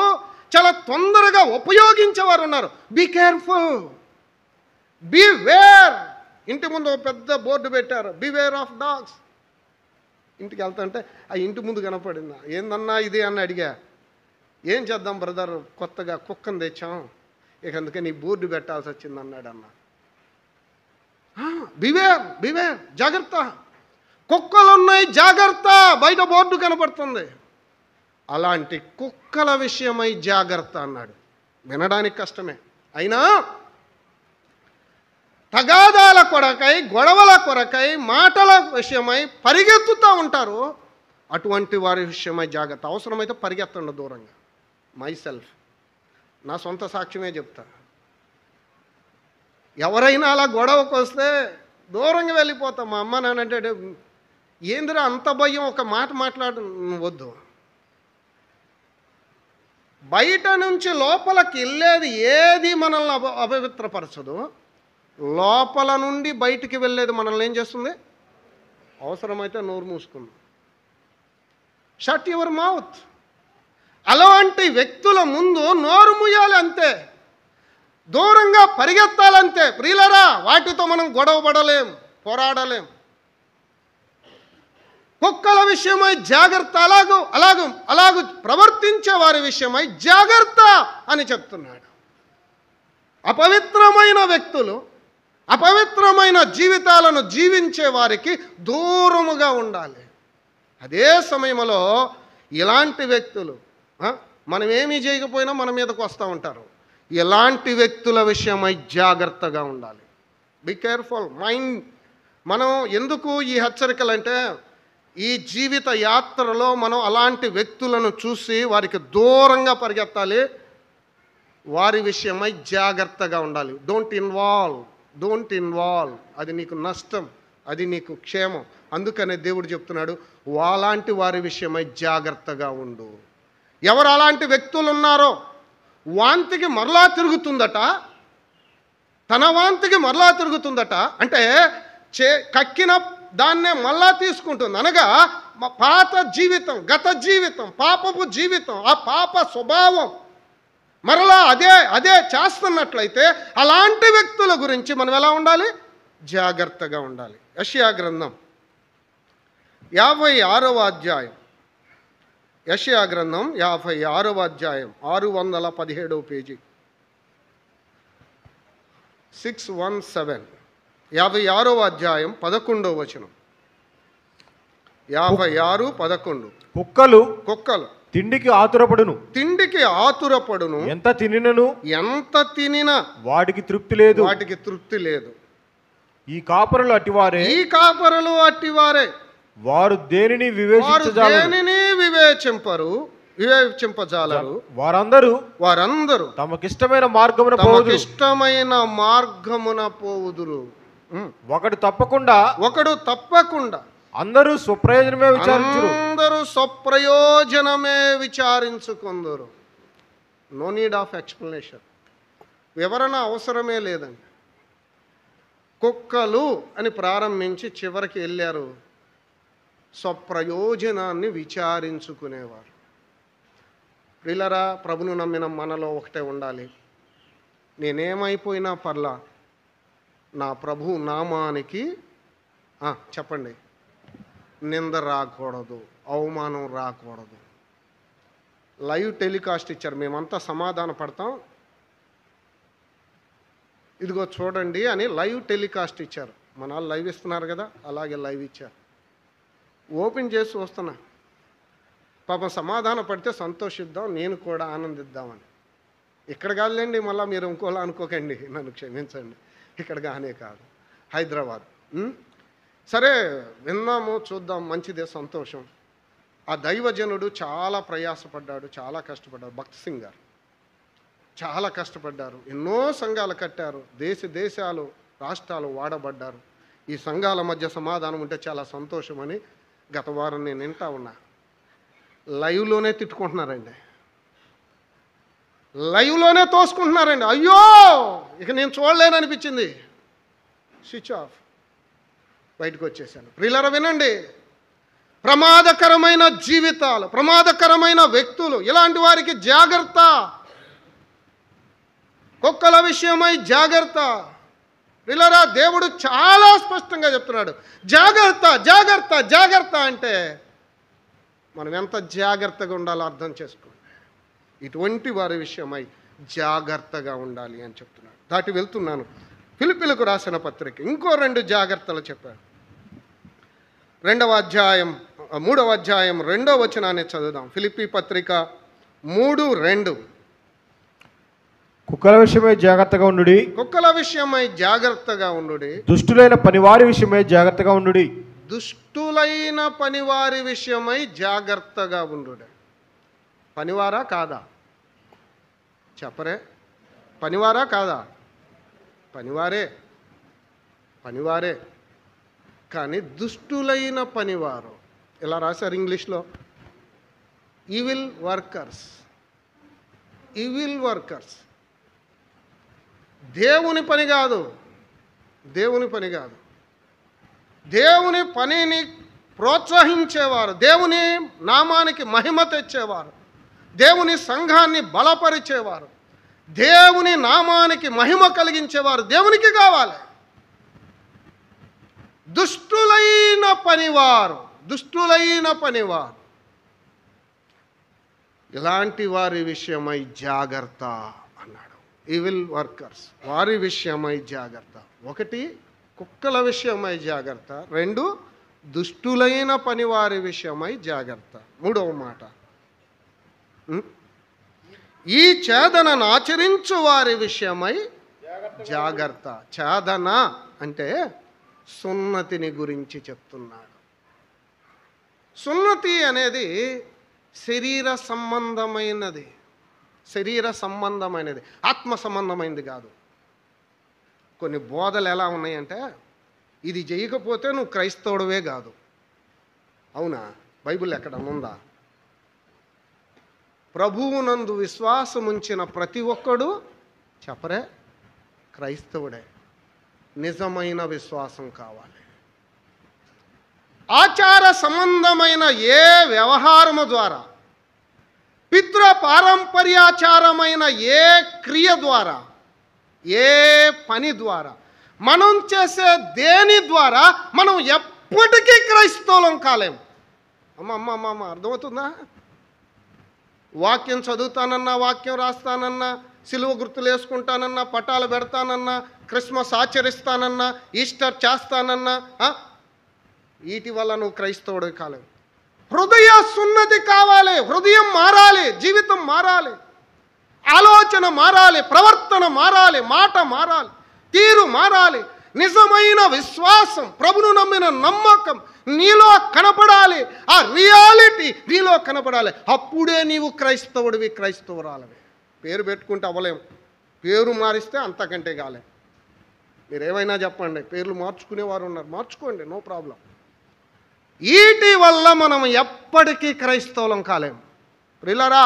చాలా తొందరగా ఉపయోగించేవారు ఉన్నారు. Be careful, beware. ఇంటి ముందు ఒక పెద్ద బోర్డు పెట్టారు, బివేర్ ఆఫ్ డాగ్స్. ఇంటికి వెళ్తుంటే ఆ ఇంటి ముందు కనపడిందా, ఏందన్నా ఇది అని అడిగా. ఏం చేద్దాం బ్రదర్, కొత్తగా కుక్కను తెచ్చాం, ఇక అందుకని బోర్డు పెట్టాల్సి వచ్చింది అన్నాడు అన్న. బివేర్, బివేర్, జాగ్రత్త. కుక్కలు ఉన్నాయి, జాగ్రత్త. బయట బోర్డు కనపడుతుంది. అలాంటి కుక్కల విషయమై జాగ్రత్త అన్నాడు. వినడానికి కష్టమే, అయినా తగాదాల కొరకై, గొడవల కొరకై, మాటల విషయమై పరిగెత్తుతూ ఉంటారు. అటువంటి వారి విషయమై జాగ్రత్త. అవసరమైతే పరిగెత్తండి దూరంగా. మైసెల్ఫ్, నా సొంత సాక్ష్యమే చెప్తా. ఎవరైనా అలా గొడవకు వస్తే దూరంగా వెళ్ళిపోతాం. మా అమ్మ నాన్నంటే, ఏందిరా అంత భయం, ఒక మాట మాట్లాడు వద్దు. బయట నుంచి లోపలికి వెళ్ళేది ఏది మనల్ని అపవిత్రపరచదు, లోపల నుండి బయటికి వెళ్ళేది మనల్ని ఏం చేస్తుంది? అవసరమైతే నోరు మూసుకుంది. Shut your mouth. అలాంటి వ్యక్తుల ముందు నోరు మూయాలి, అంతే. దూరంగా పరిగెత్తాలంతే. ప్రియులరా, వాటితో మనం గొడవ పడలేం, పోరాడలేం. కుక్కల విషయమై జాగ్రత్త. అలాగూ ప్రవర్తించే వారి విషయమై జాగ్రత్త అని చెప్తున్నాడు. అపవిత్రమైన వ్యక్తులు, అపవిత్రమైన జీవితాలను జీవించే వారికి దూరముగా ఉండాలి. అదే సమయంలో ఇలాంటి వ్యక్తులు మనం ఏమీ చేయకపోయినా మన మీదకు వస్తూ ఉంటారు. ఎలాంటి వ్యక్తుల విషయమై జాగ్రత్తగా ఉండాలి. Be careful. మనం ఎందుకు ఈ హెచ్చరికలు అంటే, ఈ జీవిత యాత్రలో మనం అలాంటి వ్యక్తులను చూసి వారికి దూరంగా పరిగెత్తాలి. వారి విషయమై జాగ్రత్తగా ఉండాలి. Don't involve. అది నీకు నష్టం, అది నీకు క్షేమం. అందుకనే దేవుడు చెప్తున్నాడు, అలాంటి వారి విషయమై జాగ్రత్తగా ఉండు. ఎవరు అలాంటి వ్యక్తులు ఉన్నారో వాంతికి మరలా తిరుగుతుందట, తన వాంతికి మరలా తిరుగుతుందట. అంటే కక్కిన దాన్నే మళ్ళా తీసుకుంటుంది. అనగా పాత జీవితం, గత జీవితం, పాపపు జీవితం, ఆ పాప స్వభావం మరలా అదే చేస్తున్నట్లయితే అలాంటి వ్యక్తుల గురించి మనం ఎలా ఉండాలి? జాగ్రత్తగా ఉండాలి. యెషయా గ్రంథం 56వ అధ్యాయం, యెషయా గ్రంథం 56వ అధ్యాయం 617వ పేజీ, 617, 56వ అధ్యాయం 11వ వచనం. 56:11. కుక్కలు తిండికి ఆతురపడును, ఎంత తినినా వాటికి తృప్తి లేదు. ఈ కాపరులు అట్టివారే, వారు దేనిని వివేచింపజాలరు. వారందరూ తమకిష్టమైన మార్గమున పోవుదురు. ఒకడు తప్పకుండా అందరూ స్వప్రయోజనమే విచారించుకుందరు. No need of explanation. వివరణ అవసరమే లేదండి. కుక్కలు అని ప్రారంభించి చివరికి వెళ్ళారు, స్వప్రయోజనాన్ని విచారించుకునేవారు. ప్రియులారా, ప్రభును నమ్మిన మనలో ఒకటే ఉండాలి, నేనేమైపోయినా పర్లా నా ప్రభు నామానికి చెప్పండి, నింద రాకూడదు, అవమానం రాకూడదు. లైవ్ టెలికాస్ట్ ఇచ్చారు, మేమంతా సమాధాన పడతాం, ఇదిగో చూడండి అని లైవ్ టెలికాస్ట్ ఇచ్చారు. మన వాళ్ళు లైవ్ ఇస్తున్నారు కదా, అలాగే లైవ్ ఇచ్చారు. ఓపెన్ చేసి వస్తున్నా, పాపం సమాధాన పడితే సంతోషిద్దాం, నేను కూడా ఆనందిద్దామని. ఇక్కడ కాదులేండి, మళ్ళీ మీరు ఇంకోలా అనుకోకండి, నన్ను క్షమించండి, ఇక్కడ కానే కాదు, హైదరాబాద్. సరే విన్నాము, చూద్దాం, మంచిదే, సంతోషం. ఆ దైవజనుడు చాలా ప్రయాసపడ్డాడు, చాలా కష్టపడ్డాడు. భక్త్ సింగ్ గారు చాలా కష్టపడ్డారు, ఎన్నో సంఘాలు కట్టారు, దేశాలు రాష్ట్రాలు వాడబడ్డారు. ఈ సంఘాల మధ్య సమాధానం ఉంటే చాలా సంతోషమని గత వారం నేను వింటా ఉన్నా. లైవ్లోనే తిట్టుకుంటున్నారండి, లైవ్లోనే తోసుకుంటున్నారండి. అయ్యో, ఇక నేను చూడలేననిపించింది, స్విచ్ ఆఫ్, బయటకు వచ్చేసాను. ప్రియులారా వినండి, ప్రమాదకరమైన జీవితాలు, ప్రమాదకరమైన వ్యక్తులు, ఇలాంటి వారికి జాగ్రత్త. కుక్కల విషయమై జాగ్రత్త. ప్రియులారా, దేవుడు చాలా స్పష్టంగా చెప్తున్నాడు, జాగ్రత్త అంటే మనం ఎంత జాగ్రత్తగా ఉండాలో అర్థం చేసుకోండి. ఇటువంటి వారి విషయమై జాగ్రత్తగా ఉండాలి అని చెప్తున్నాడు. దాటి వెళ్తున్నాను. ఫిలిప్పీలకు రాసిన పత్రిక ఇంకో 2 జాగ్రత్తలు చెప్పాడు. 3వ అధ్యాయం 2వ వచనాన్ని చదువుదాం. ఫిలిప్పీ పత్రిక 3:2. కుక్కల విషయమై జాగ్రత్తగా ఉండుడి. దుష్టులైన పనివారి విషయమై జాగ్రత్తగా ఉండుడి. పనివారా కాదా? చెప్పరే, పనివారా కాదా? పనివారే, కానీ దుష్టులైన పనివారు. ఇలా రాశారు ఇంగ్లీష్లో, ఈవిల్ వర్కర్స్. దేవుని పని కాదు, దేవుని పనిని ప్రోత్సహించేవారు, దేవుని నామానికి మహిమ తెచ్చేవారు, దేవుని సంఘాన్ని బలపరిచేవారు, దేవుని నామానికి మహిమ కలిగించేవారు దేవునికి కావాలి. దుష్టులైన పనివారు ఇలాంటి వారి విషయమై జాగ్రత్త అన్నాడు. ఈవిల్ వర్కర్స్, వారి విషయమై జాగ్రత్త. 1 కుక్కల విషయమై జాగ్రత్త, 2 దుష్టులైన పనివారి విషయమై జాగ్రత్త. 3వ మాట, ఈ చేదనను ఆచరించు వారి విషయమై జాగ్రత్త. చేదన అంటే సున్నతిని గురించి చెప్తున్నాడు. సున్నతి అనేది శరీర సంబంధమైనది, ఆత్మ సంబంధమైనది కాదు. కొన్ని బోధలు ఎలా ఉన్నాయంటే, ఇది చేయకపోతే నువ్వు క్రైస్తవుడివే కాదు. అవునా? బైబిల్ ఎక్కడన్నా ఉందా? ప్రభువునందు విశ్వాసముంచిన ప్రతి ఒక్కడు చెప్పరే క్రైస్తవుడే. నిజమైన విశ్వాసం కావాలి. ఆచార సంబంధమైన ఏ వ్యవహారము ద్వారా, పితృ పారంపర్యాచారమైన ఏ క్రియ ద్వారా, ఏ పని ద్వారా, మనం చేసే దేని ద్వారా మనం ఎప్పటికీ క్రైస్తవులం కాలేము. అమ్మ అర్థమవుతుందా? వాక్యం చదువుతానన్నా, వాక్యం రాస్తానన్నా, సిలువ గుర్తులు వేసుకుంటానన్నా, పటాలు పెడతానన్నా, క్రిస్మస్ ఆచరిస్తానన్నా, ఈస్టర్ చేస్తానన్నా, వీటి వల్ల నువ్వు క్రైస్తవుడు కాలేవు. హృదయ సున్నతి కావాలి. హృదయం మారాలి, జీవితం మారాలి, ఆలోచన మారాలి, ప్రవర్తన మారాలి, మాట మారాలి, తీరు మారాలి. నిజమైన విశ్వాసం, ప్రభును నమ్మిన నమ్మకం నీలో కనపడాలి. ఆ రియాలిటీ నీలో కనపడాలి. అప్పుడే నీవు క్రైస్తవుడివి, క్రైస్తవురాలవి. పేరు పెట్టుకుంటే అవ్వలేము. పేరు మారిస్తే అంతకంటే కాలేం. మీరు ఏమైనా చెప్పండి, పేర్లు మార్చుకునేవారు ఉన్నారు, మార్చుకోండి, నో ప్రాబ్లం. వీటి వల్ల మనం ఎప్పటికీ క్రైస్తవులం కాలేం. ప్రియులారా,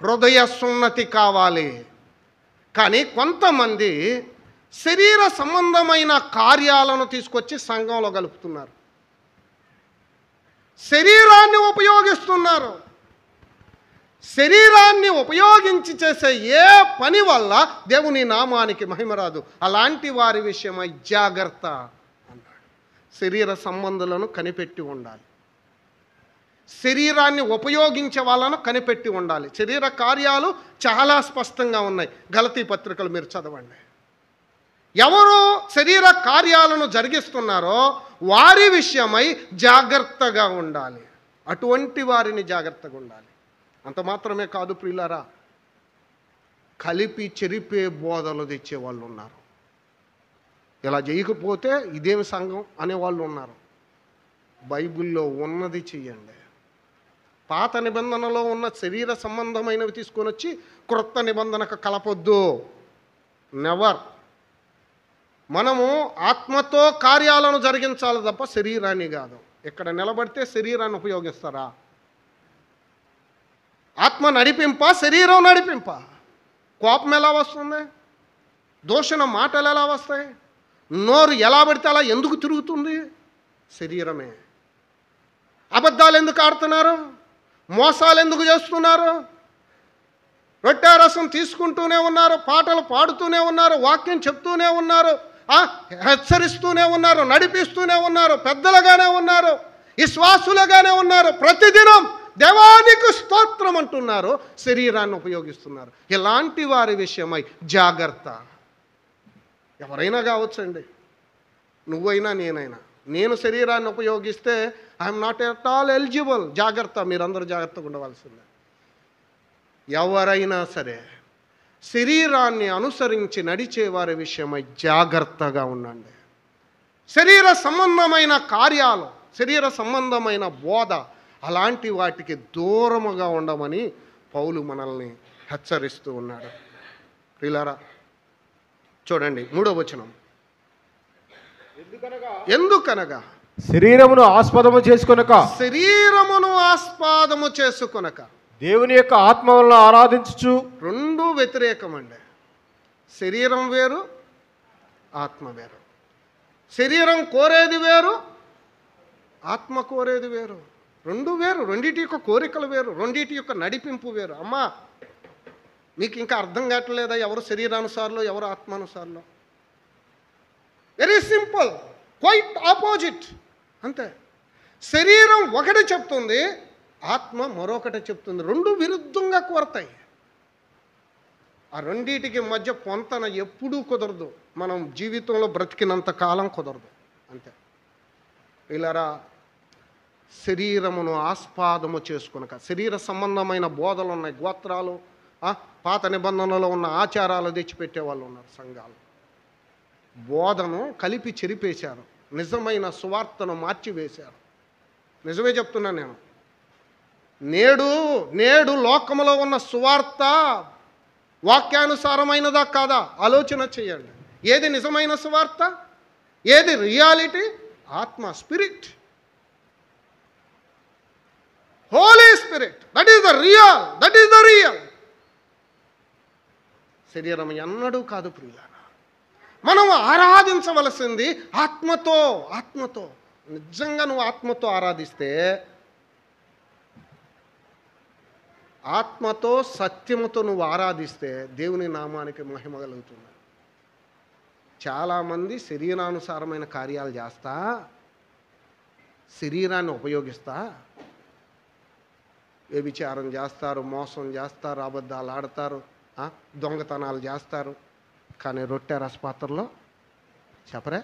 హృదయ సున్నతి కావాలి. కానీ కొంతమంది శరీర సంబంధమైన కార్యాలను తీసుకొచ్చి సంఘంలో కలుపుతున్నారు, శరీరాన్ని ఉపయోగిస్తున్నారు. శరీరాన్ని ఉపయోగించి చేసే ఏ పని వల్ల దేవుని నామానికి మహిమ రాదు. అలాంటి వారి విషయమై జాగ్రత్త అన్నాడు. శరీర సంబంధులను కనిపెట్టి ఉండాలి. శరీరాన్ని ఉపయోగించే వాళ్ళను కనిపెట్టి ఉండాలి. శరీర కార్యాలు చాలా స్పష్టంగా ఉన్నాయి. గలతీ పత్రికలు మీరు చదవండి. ఎవరు శరీర కార్యాలను జరిగిస్తున్నారో వారి విషయమై జాగ్రత్తగా ఉండాలి. అటువంటి వారిని జాగ్రత్తగా ఉండాలి. అంత మాత్రమే కాదు ప్రియులారా, కలిపి చెరిపే బోధలు తెచ్చే వాళ్ళు ఉన్నారు. ఇలా చేయకపోతే ఇదేమి సంఘం అనేవాళ్ళు ఉన్నారు. బైబిల్లో ఉన్నది చెయ్యండి. పాత నిబంధనలో ఉన్న శరీర సంబంధమైనవి తీసుకొని వచ్చి క్రొత్త నిబంధనకు కలపొద్దు. నెవర్. మనము ఆత్మతో కార్యాలను జరిగించాలి తప్ప శరీరాన్ని కాదు. ఇక్కడ నిలబడితే శరీరాన్ని ఉపయోగిస్తారా? ఆత్మ నడిపింప, శరీరం నడిపింప. కోపం ఎలా వస్తుంది? దూషణ మాటలు ఎలా వస్తాయి? నోరు ఎలా పడితే అలా ఎందుకు తిరుగుతుంది? శరీరమే. అబద్ధాలు ఎందుకు ఆడుతున్నారు? మోసాలు ఎందుకు చేస్తున్నారు? రొట్టె రసం తీసుకుంటూనే ఉన్నారు, పాటలు పాడుతూనే ఉన్నారు, వాక్యం చెప్తూనే ఉన్నారు, హెచ్చరిస్తూనే ఉన్నారు, నడిపిస్తూనే ఉన్నారు, పెద్దలుగానే ఉన్నారు, విశ్వాసులుగానే ఉన్నారు. ప్రతిదినం దేవానికి స్తోత్రం అంటున్నారు, శరీరాన్ని ఉపయోగిస్తున్నారు. ఇలాంటి వారి విషయమై జాగ్రత్త. ఎవరైనా కావచ్చండి, నువ్వైనా నేనైనా. నేను శరీరాన్ని ఉపయోగిస్తే I'm not at all eligible. జాగ్రత్త, మీరందరూ జాగ్రత్తగా ఉండవలసిందే. ఎవరైనా సరే శరీరాన్ని అనుసరించి నడిచే వారి విషయమై జాగ్రత్తగా ఉండండి. శరీర సంబంధమైన కార్యాలు, శరీర సంబంధమైన బోధ, అలాంటి వాటికి దూరముగా ఉండమని పౌలు మనల్ని హెచ్చరిస్తూ ఉన్నాడు. ప్రియులారా చూడండి 3వ వచనం. ఎందుకనగా శరీరమును ఆస్పదము చేసుకొనక, శరీరమును ఆస్పాదము చేసుకొనక దేవుని యొక్క ఆత్మ వలన ఆరాధించుచు. రెండు వ్యతిరేకమండి. శరీరం వేరు, ఆత్మ వేరు. శరీరం కోరేది వేరు, ఆత్మ కోరేది వేరు. రెండు వేరు. రెండిటి యొక్క కోరికలు వేరు, రెండిటి యొక్క నడిపింపు వేరు. అమ్మా, మీకు ఇంకా అర్థం కావట్లేదా ఎవరు శరీరానుసారులో ఎవరు ఆత్మానుసారులో? వెరీ సింపుల్, క్వైట్ ఆపోజిట్ అంతే. శరీరం ఒకటి చెప్తుంది, ఆత్మ మరొకటి చెప్తుంది. రెండు విరుద్ధంగా కోరతాయి. ఆ రెండిటికి మధ్య పొంతన ఎప్పుడూ కుదరదు. మనం జీవితంలో బ్రతికినంత కాలం కుదరదు అంతే. వీళ్ళరా, శరీరమును ఆస్పాదము చేసుకొనక, శరీర సంబంధమైన బోధలు ఉన్నాయి, గోత్రాలు, పాత నిబంధనలో ఉన్న ఆచారాలు తెచ్చిపెట్టే వాళ్ళు ఉన్నారు సంఘాలు. బోధను కలిపి చెరిపేశారు, నిజమైన సువార్తను మార్చివేశారు. నిజమే చెప్తున్నాను నేను. నేడు లోకములో ఉన్న సువార్త వాక్యానుసారమైనదా కాదా ఆలోచన చేయండి. ఏది నిజమైన సువార్త, ఏది రియాలిటీ? ఆత్మ, spirit, holy spirit, that is the real. శరీరం ఎన్నడూ కాదు ప్రియులారా. మనం ఆరాధించవలసింది ఆత్మతో. నిజంగా నువ్వు ఆత్మతో ఆరాధిస్తే, ఆత్మతో సత్యముతో నువ్వు ఆరాధిస్తే దేవుని నామానికి మహిమ కలుగుతుంది. చాలామంది శరీరానుసారమైన కార్యాలు చేస్తా, శరీరాన్ని ఉపయోగిస్తా వ్యభిచారం చేస్తారు, మోసం చేస్తారు, అబద్ధాలు ఆడతారు, దొంగతనాలు చేస్తారు. కానీ రొట్టె రసపాత్రలో చెప్పరే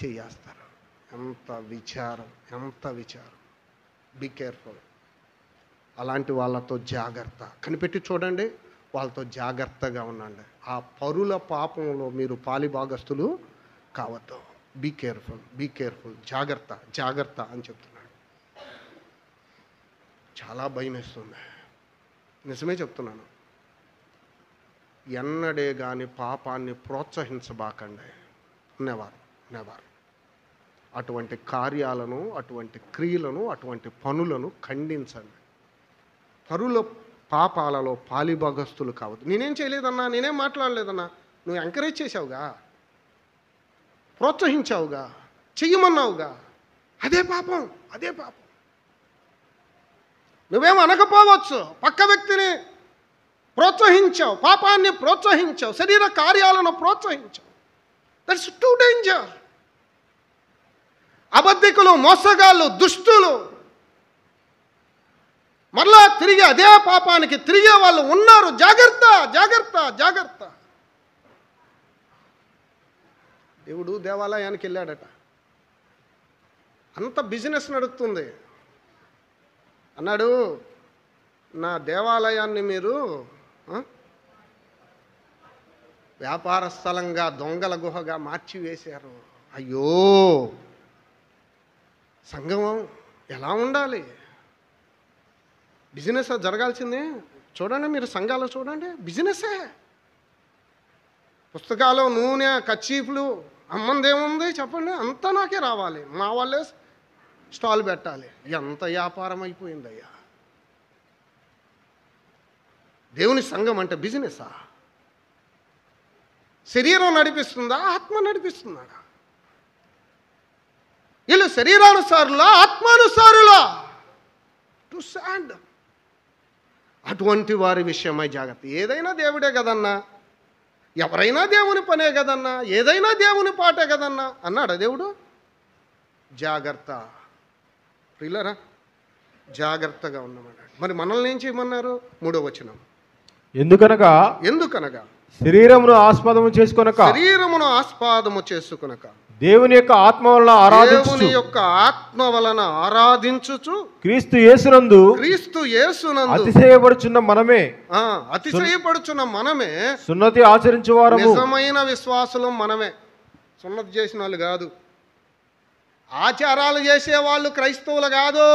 చేస్తారు. ఎంత విచారం. Be careful. అలాంటి వాళ్ళతో జాగ్రత్త. కనిపెట్టి చూడండి, వాళ్ళతో జాగ్రత్తగా ఉండండి. ఆ పరుల పాపంలో మీరు పాలిభాగస్తులు కావద్దు. Be careful. జాగ్రత్త అని చెప్తున్నాడు. చాలా భయం వేస్తుంది. నిజమే చెప్తున్నాను. ఎన్నడే కానీ పాపాన్ని ప్రోత్సహించబాకండి. నెవర్. అటువంటి కార్యాలను, అటువంటి క్రియలను, అటువంటి పనులను ఖండించండి. పరుల పాపాలలో పాలిభాగస్తులు కావద్దు. నేనేం చేయలేదన్నా, నేనేం మాట్లాడలేదన్నా, నువ్వు ఎంకరేజ్ చేసావుగా, ప్రోత్సహించావుగా, చెయ్యమన్నావుగా, అదే పాపం. నువ్వేం అనకపోవచ్చు, పక్క వ్యక్తిని ప్రోత్సహించావు, పాపాన్ని ప్రోత్సహించావు, శరీర కార్యాలను ప్రోత్సహించావు. That's too danger. అబద్ధికులు, మోసగాళ్ళు, దుష్టులు మరలా తిరిగి అదే పాపానికి తిరిగే వాళ్ళు ఉన్నారు. జాగ్రత్త. దేవుడు దేవాలయానికి వెళ్ళాడట. అంత బిజినెస్ నడుస్తుంది. అన్నాడు, నా దేవాలయాన్ని మీరు వ్యాపార స్థలంగా, దొంగల గుహగా మార్చివేశారు. అయ్యో, సంఘం ఎలా ఉండాలి? బిజినెస్ జరగాల్సిందే. చూడండి, మీరు సంఘాలు చూడండి, బిజినెస్సే. పుస్తకాలు, నూనె, కచ్చీపులు అమ్మందేముంది చెప్పండి, అంతా నాకే రావాలి, మా వాళ్ళే స్టాల్ పెట్టాలి. ఎంత వ్యాపారం అయిపోయిందయ్యా. దేవుని సంఘం అంటే బిజినెస్సా? శరీరం నడిపిస్తుందా, ఆత్మ నడిపిస్తున్నాడా? వీళ్ళు శరీరానుసారులా, ఆత్మానుసారులా? To stand. అటువంటి వారి విషయమై జాగ్రత్త. ఏదైనా దేవుడే కదన్నా, ఎవరైనా దేవుని పనే కదన్నా, ఏదైనా దేవుని పాటే కదన్నా అన్నాడా దేవుడు? జాగ్రత్త ప్రియులారా, జాగ్రత్తగా ఉన్నామన్నాడు. మరి మనల్ని ఏం చేయమన్నారు? 3వ వచనం. ఎందుకనగా శరీరమును ఆస్పదము చేసుకొనక దేవుని యొక్క ఆత్మ వలన ఆరాధించుచు క్రీస్తు యేసునందు అతిశయపడుచున్న మనమే సున్నతి ఆచరించువారము. నిజమైన విశ్వాసులు మనమే. సున్నతి చేసిన వాళ్ళు కాదు, ఆచారాలు చేసేవాళ్ళు క్రైస్తవులు కాదు.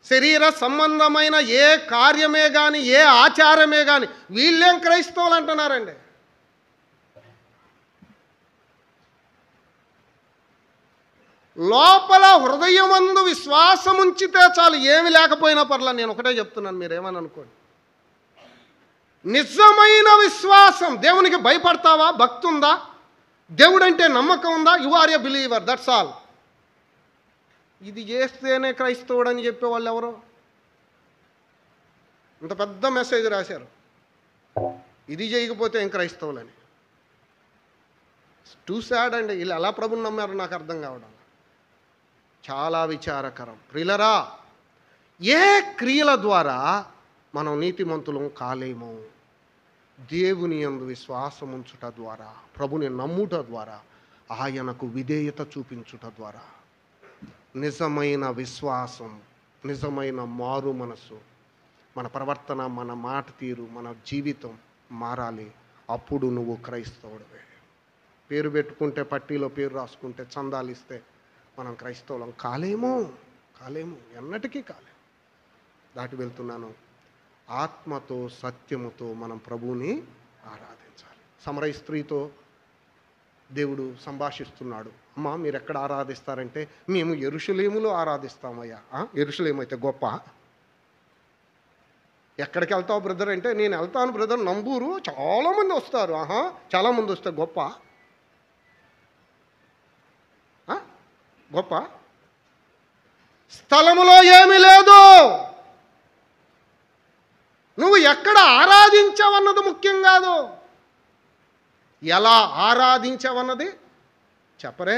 శరీర సంబంధమైన ఏ కార్యమే కానీ, ఏ ఆచారమే కానీ వీళ్ళేం క్రైస్తవులు అంటున్నారండి. లోపల హృదయమందు విశ్వాసం ఉంచితే చాలు, ఏమి లేకపోయినా పర్లా. నేను ఒకటే చెప్తున్నాను, మీరేమని అనుకోండి. నిజమైన విశ్వాసం. దేవునికి భయపడతావా? భక్తి ఉందా? దేవుడంటే నమ్మకం ఉందా? You are a believer, that's all. ఇది చేస్తేనే క్రైస్తవుడు అని చెప్పేవాళ్ళు ఎవరు? ఇంత పెద్ద మెసేజ్ రాశారు, ఇది చేయకపోతే ఏం క్రైస్తవులని. టూ సాడ్ అండి. వీళ్ళు ఎలా ప్రభుని నమ్మారు నాకు అర్థం కావడం. చాలా విచారకరం. ప్రియులరా, ఏ క్రియల ద్వారా మనం నీతిమంతులం కాలేము? దేవుని యందు విశ్వాసం ఉంచుట ద్వారా, ప్రభుని నమ్ముట ద్వారా, ఆయనకు విధేయత చూపించుట ద్వారా. నిజమైన విశ్వాసం, నిజమైన మారు మనసు మన ప్రవర్తన, మన మాట తీరు, మన జీవితం మారాలి. అప్పుడు నువ్వు క్రైస్తవుడివే. పేరు పెట్టుకుంటే, పట్టీలో పేరు రాసుకుంటే, చందాలు ఇస్తే మనం క్రైస్తవులం కాలేము, ఎన్నటికీ కాలేము. దాటి వెళ్తున్నాను. ఆత్మతో సత్యముతో మనం ప్రభువుని ఆరాధించాలి. సమరయ స్త్రీతో దేవుడు సంభాషిస్తున్నాడు. అమ్మా, మీరు ఎక్కడ ఆరాధిస్తారంటే, మేము యెరూషలేములో ఆరాధిస్తామయ్యా. యెరూషలేము అయితే గొప్ప? ఎక్కడికి వెళ్తావు బ్రదర్ అంటే, నేను వెళ్తాను బ్రదర్ నంబూరు, చాలామంది వస్తారు. చాలామంది వస్తే గొప్ప? గొప్ప? స్థలములో ఏమీ లేదు. నువ్వు ఎక్కడ ఆరాధించావన్నది ముఖ్యం కాదు, ఎలా ఆరాధించావన్నది చెప్పరే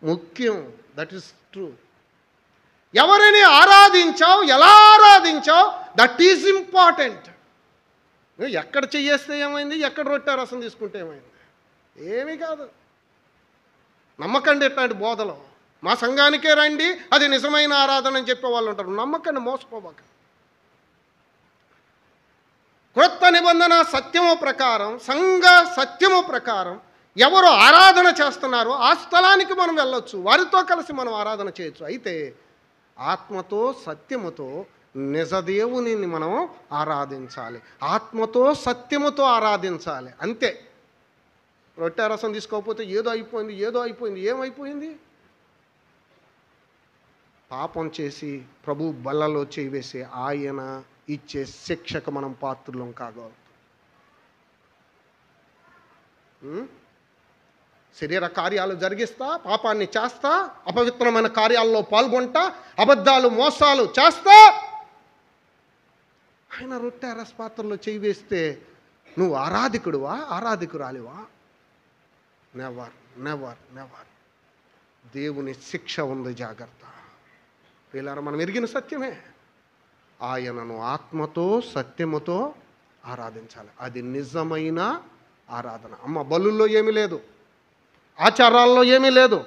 ముఖ్యం. That is true. ఎవరిని ఆరాధించావు, ఎలా ఆరాధించావు, దట్ ఈజ్ ఇంపార్టెంట్. నువ్వు ఎక్కడ చెయ్యేస్తే ఏమైంది, ఎక్కడ రొట్టె రసం తీసుకుంటే ఏమైంది? ఏమీ కాదు. నమ్మకండి ఇట్లాంటి బోధలు. మా సంఘానికే రండి, అది నిజమైన ఆరాధన అని చెప్పే వాళ్ళు ఉంటారు. నమ్మకండి, మోసపోబాక. క్రొత్త నిబంధన సత్యము ప్రకారం, సంఘ సత్యము ప్రకారం ఎవరు ఆరాధన చేస్తున్నారో ఆ స్థలానికి మనం వెళ్ళొచ్చు, వారితో కలిసి మనం ఆరాధన చేయొచ్చు. అయితే ఆత్మతో సత్యముతో నిజదేవుని మనం ఆరాధించాలి. ఆత్మతో సత్యముతో ఆరాధించాలి, అంతే. రొట్టె రసం తీసుకోకపోతే ఏదో అయిపోయింది. ఏమైపోయింది? పాపం చేసి ప్రభు బల్లలో చేయివేసి ఆయన ఇచ్చే శిక్షకు మనం పాత్రులం కాగలం. శరీర కార్యాలు జరిగిస్తా, పాపాన్ని చేస్తా, అపవిత్రమైన కార్యాల్లో పాల్గొంటా, అబద్ధాలు మోసాలు చేస్తా, ఆయన రొట్టె రస పాత్రలో చేయి వేస్తే నువ్వు ఆరాధికుడువా, ఆరాధికురాలివా? Never never never. దేవుని శిక్ష ఉంది, జాగ్రత్త. వీళ్ళారా మనం ఎరిగిన సత్యమే. ఆయనను ఆత్మతో సత్యముతో ఆరాధించాలి. అది నిజమైన ఆరాధన. అమ్మ, బలుల్లో ఏమీ లేదు, ఆచారాల్లో ఏమీ లేదు,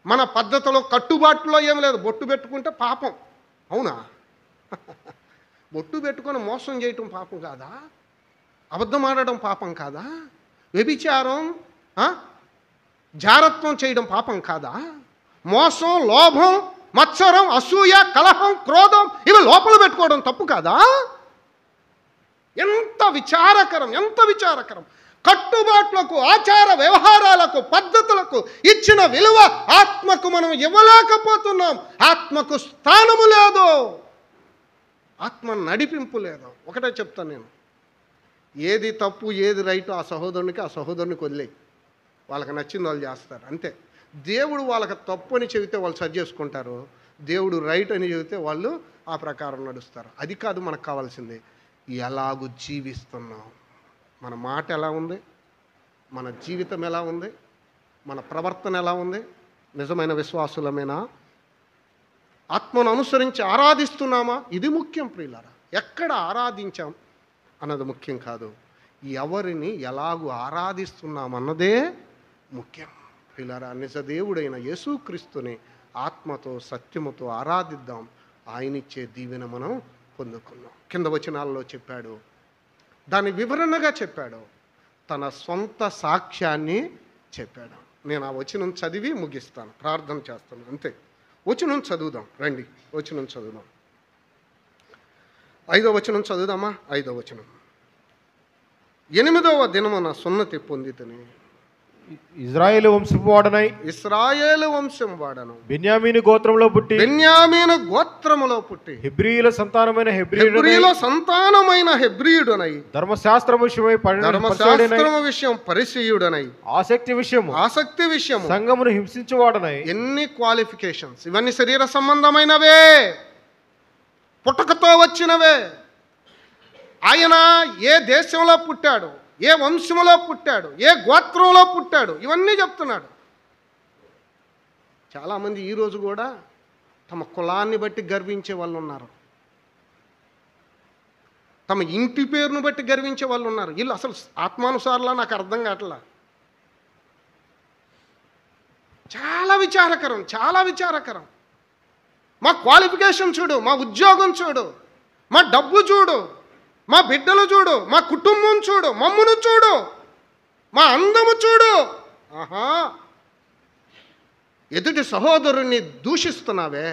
మన పద్ధతిలో కట్టుబాటులో ఏమీ లేదు. బొట్టు పెట్టుకుంటే పాపం, అవునా? బొట్టు పెట్టుకొని మోసం చేయటం పాపం కాదా? అబద్ధం ఆడడం పాపం కాదా? వ్యభిచారం, జారత్వం చేయడం పాపం కాదా? మోసం, లోభం, మత్సరం, అసూయ, కలహం, క్రోధం ఇవి లోపల పెట్టుకోవడం తప్పు కాదా? ఎంత విచారకరం. కట్టుబాట్లకు, ఆచార వ్యవహారాలకు, పద్ధతులకు ఇచ్చిన విలువ ఆత్మకు మనం ఇవ్వలేకపోతున్నాం. ఆత్మకు స్థానము లేదు, ఆత్మ నడిపింపు లేదు. ఒకటే చెప్తాను నేను, ఏది తప్పు ఏది రైట్ ఆ సహోదరునికి వదిలేయి. వాళ్ళకి నచ్చింది వాళ్ళు చేస్తారు, అంతే. దేవుడు వాళ్ళకి తప్పు అని చెబితే వాళ్ళు సరి చేసుకుంటారు, దేవుడు రైట్ అని చెబితే వాళ్ళు ఆ ప్రకారం నడుస్తారు. అది కాదు మనకు కావాల్సింది. ఎలాగూ జీవిస్తున్నాం, మన మాట ఎలా ఉంది, మన జీవితం ఎలా ఉంది, మన ప్రవర్తన ఎలా ఉంది, నిజమైన విశ్వాసులమేనా, ఆత్మను అనుసరించి ఆరాధిస్తున్నామా? ఇది ముఖ్యం ప్రియులారా. ఎక్కడ ఆరాధించాం అన్నది ముఖ్యం కాదు, ఎవరిని ఎలాగూ ఆరాధిస్తున్నామన్నదే ముఖ్యం ప్రియులారా. నిజదేవుడైన యేసుక్రీస్తుని ఆత్మతో సత్యముతో ఆరాధిద్దాం. ఆయనిచ్చే దీవెన మనం పొందుకున్నాం. కింద వచనాల్లో చెప్పాడు, దాని వివరణగా చెప్పాడు, తన సొంత సాక్ష్యాన్ని చెప్పాడు. నేను ఆ వచనం చదివి ముగిస్తాను, ప్రార్థన చేస్తాను, అంతే. వచనం చదువుదాం రండి, వచనం చదువుదాం. 5వ వచనం చదువుదామా? 5వ వచనం. 8వ దినమున సున్నతి పొందితని ఇశ్రాయేలు వంశపు వాడను బెన్యామీను గోత్రములో పుట్టి హెబ్రీయుల సంతానమైన హెబ్రీయుడనై ధర్మశాస్త్రము విషయం పరిచయుడనై ఆసక్తి విషయం సంఘమును హింసించువాడనై. ఎన్ని క్వాలిఫికేషన్స్! ఇవన్నీ శరీర సంబంధమైనవే, పుట్టకతో వచ్చినవే. ఆయన ఏ దేశంలో పుట్టాడు, ఏ వంశంలో పుట్టాడు, ఏ గోత్రంలో పుట్టాడు, ఇవన్నీ చెప్తున్నాడు. చాలామంది ఈరోజు కూడా తమ కులాన్ని బట్టి గర్వించే వాళ్ళు ఉన్నారు, తమ ఇంటి పేరును బట్టి గర్వించే వాళ్ళు ఉన్నారు. వీళ్ళు అసలు ఆత్మానుసారులా నాకు అర్థం కావట్లా. చాలా విచారకరం. మా క్వాలిఫికేషన్ చూడు, మా ఉద్యోగం చూడు, మా డబ్బు చూడు, మా బిడ్డలు చూడు, మా కుటుంబం చూడు, మమ్మును చూడు, మా అందము చూడు. ఆహా, ఎదుటి సహోదరుణ్ణి దూషిస్తున్నావే,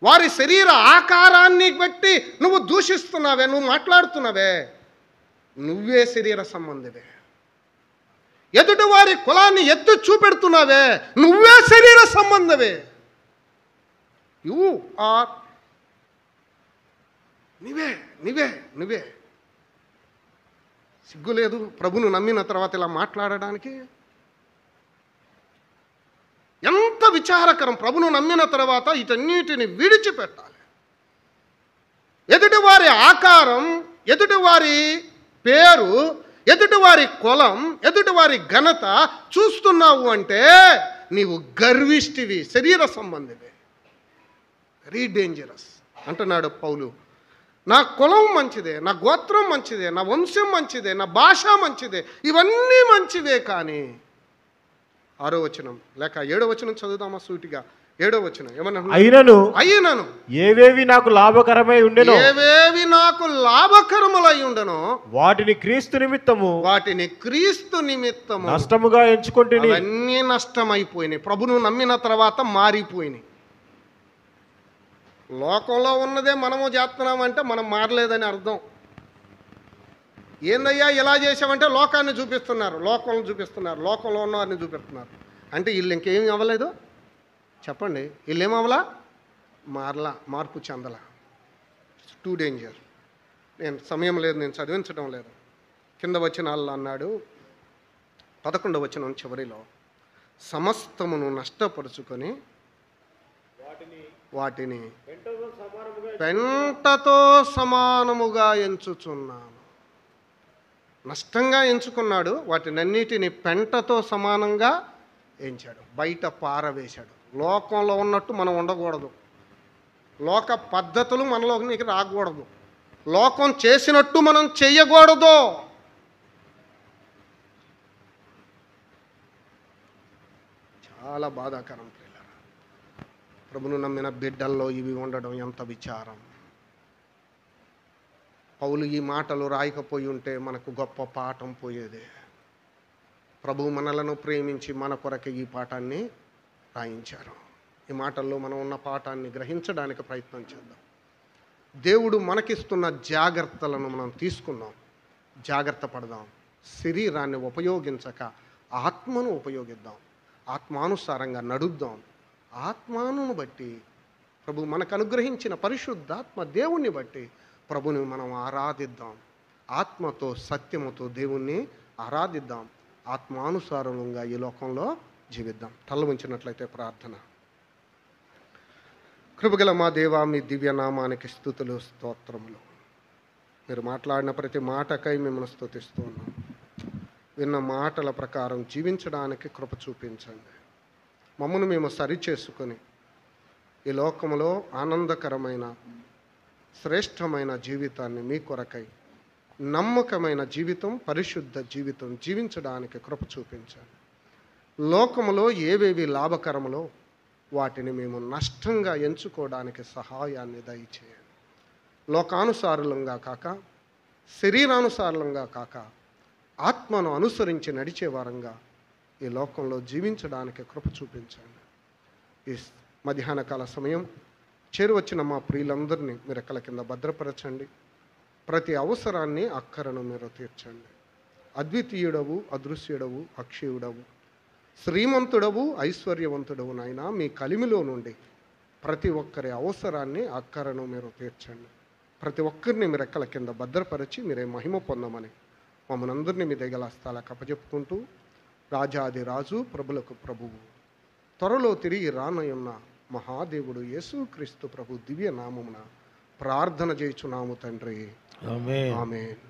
వారి శరీర ఆకారాన్ని బట్టి నువ్వు దూషిస్తున్నావే, నువ్వు మాట్లాడుతున్నావే, నువ్వే శరీర సంబంధివే. ఎదుటి వారి కులాన్ని ఎత్తు చూపెడుతున్నావే, నువ్వే శరీర సంబంధవే. యు ఆర్, నువ్వే నువ్వే నువ్వే. సిగ్గు లేదు ప్రభును నమ్మిన తర్వాత ఇలా మాట్లాడడానికి? ఎంత విచారకరం! ప్రభును నమ్మిన తర్వాత వీటన్నిటిని విడిచిపెట్టాలి. ఎదుటివారి ఆకారం, ఎదుటివారి పేరు, ఎదుటివారి కులం, ఎదుటివారి ఘనత చూస్తున్నావు అంటే నీవు గర్విష్టివి, శరీర సంబంధివి. వెరీ డేంజరస్ అంటున్నాడు పౌలు. నా కులం మంచిదే, నా గోత్రం మంచిదే, నా వంశం మంచిదే, నా భాష మంచిదే, ఇవన్నీ మంచివే. కానీ 6వ వచనం లేక 7వ వచనం చదువుదామా సూటిగా? 7వ వచనం ఏమన్నా? అయినను ఏవేవి నాకు లాభకరమై ఉండెనో, ఏవేవి నాకు లాభకరములై ఉండెనో వాటిని క్రీస్తు నిమిత్తము నష్టముగా ఎంచుకొంటిని. అవన్నీ నష్టమైపోయినాయి. ప్రభును నమ్మిన తర్వాత మారిపోయినాయి. లోకంలో ఉన్నదే మనము చేస్తున్నామంటే మనం మారలేదని అర్థం. ఏందయ్యా ఇలా చేసామంటే లోకాన్ని చూపిస్తున్నారు, లోకంలో చూపిస్తున్నారు, లోకంలో ఉన్నవారిని చూపిస్తున్నారు. అంటే వీళ్ళు ఇంకేమి అవ్వలేదు చెప్పండి? వీళ్ళు ఏమవ్వలా? మారలా, మార్పు చెందలా. Two danger. నేను సమయం లేదు, నేను చదివించడం లేదు. కింద వచనాల్లో అన్నాడు, 11వ వచనం చివరిలో, సమస్తమును నష్టపరుచుకొని వాటిని పెంటతో సమానముగా ఎంచుచున్నాను. నష్టంగా ఎంచుకున్నాడు, వాటినన్నిటిని పెంటతో సమానంగా ఎంచాడు, బయట పారవేశాడు. లోకంలో ఉన్నట్టు మనం ఉండకూడదు, లోక పద్ధతులు మనలోకి రాకూడదు, లోకం చేసినట్టు మనం చెయ్యకూడదు. చాలా బాధాకరం ప్రియులారా. ప్రభును నమ్మిన బిడ్డల్లో ఇవి ఉండడం ఎంత విచారం. పౌలు ఈ మాటలు రాయకపోయి ఉంటే మనకు గొప్ప పాఠం పోయేదే. ప్రభు మనలను ప్రేమించి మన కొరకు ఈ పాఠాన్ని రాయించారు. ఈ మాటల్లో మనం ఉన్న పాఠాన్ని గ్రహించడానికి ప్రయత్నం చేద్దాం. దేవుడు మనకిస్తున్న జాగ్రత్తలను మనం తీసుకుందాం, జాగ్రత్త పడదాం. శరీరాన్ని ఉపయోగించక ఆత్మను ఉపయోగిద్దాం, ఆత్మానుసారంగా నడుద్దాం. ఆత్మను బట్టి, ప్రభు మనకు అనుగ్రహించిన పరిశుద్ధాత్మ దేవుణ్ణి బట్టి ప్రభుని మనం ఆరాధిద్దాం. ఆత్మతో సత్యముతో దేవుణ్ణి ఆరాధిద్దాం. ఆత్మానుసారంగా ఈ లోకంలో జీవిద్దాం. తల ఉంచినట్లయితే ప్రార్థన. కృపగల మా దేవా, మీ దివ్యనామానికి స్తుతులు స్తోత్రములు. మీరు మాట్లాడిన ప్రతి మాటకై మిమ్మల్ని స్తుతిస్తూ ఉన్నాం. విన్న మాటల ప్రకారం జీవించడానికి కృప చూపించండి. మమ్మల్ని మేము సరిచేసుకొని ఈ లోకంలో ఆనందకరమైన శ్రేష్టమైన జీవితాన్ని మీ కొరకై, నమ్మకమైన జీవితం, పరిశుద్ధ జీవితం జీవించడానికి కృప చూపించండి. లోకములో ఏవేవి లాభకరములో వాటిని మేము నష్టంగా ఎంచుకోవడానికి సహాయాన్ని దయచేయండి. లోకానుసారులంగా కాక, శరీరానుసారులంగా కాక, ఆత్మను అనుసరించి నడిచే వారంగా ఈ లోకంలో జీవించడానికి కృప చూపించండి. ఈ మధ్యాహ్న కాల సమయం చేరువచ్చిన మా ప్రియులందరినీ మీరు రెక్కల కింద భద్రపరచండి. ప్రతి అవసరాన్ని, అక్కరను మీరు తీర్చండి. అద్వితీయుడవు, అదృశ్యుడవు, అక్షయుడవు, శ్రీమంతుడవు, ఐశ్వర్యవంతుడవు నాయనా, మీ కలిమిలో నుండి ప్రతి ఒక్కరి అవసరాన్ని, అక్కరను మీరు తీర్చండి. ప్రతి ఒక్కరిని మీ రెక్కల కింద భద్రపరిచి మీరే మహిమ పొందమని మమ్మల్ని అందరినీ మీ దగ్గర స్థలాలకు అప్పచెప్పుకుంటూ, రాజాది రాజు, ప్రభులకు ప్రభువు, త్వరలో తిరిగి రానయున్న మహాదేవుడు యేసుక్రీస్తు ప్రభు దివ్య నామమున ప్రార్థన చేయుచున్నాము తండ్రి. ఆమేన్.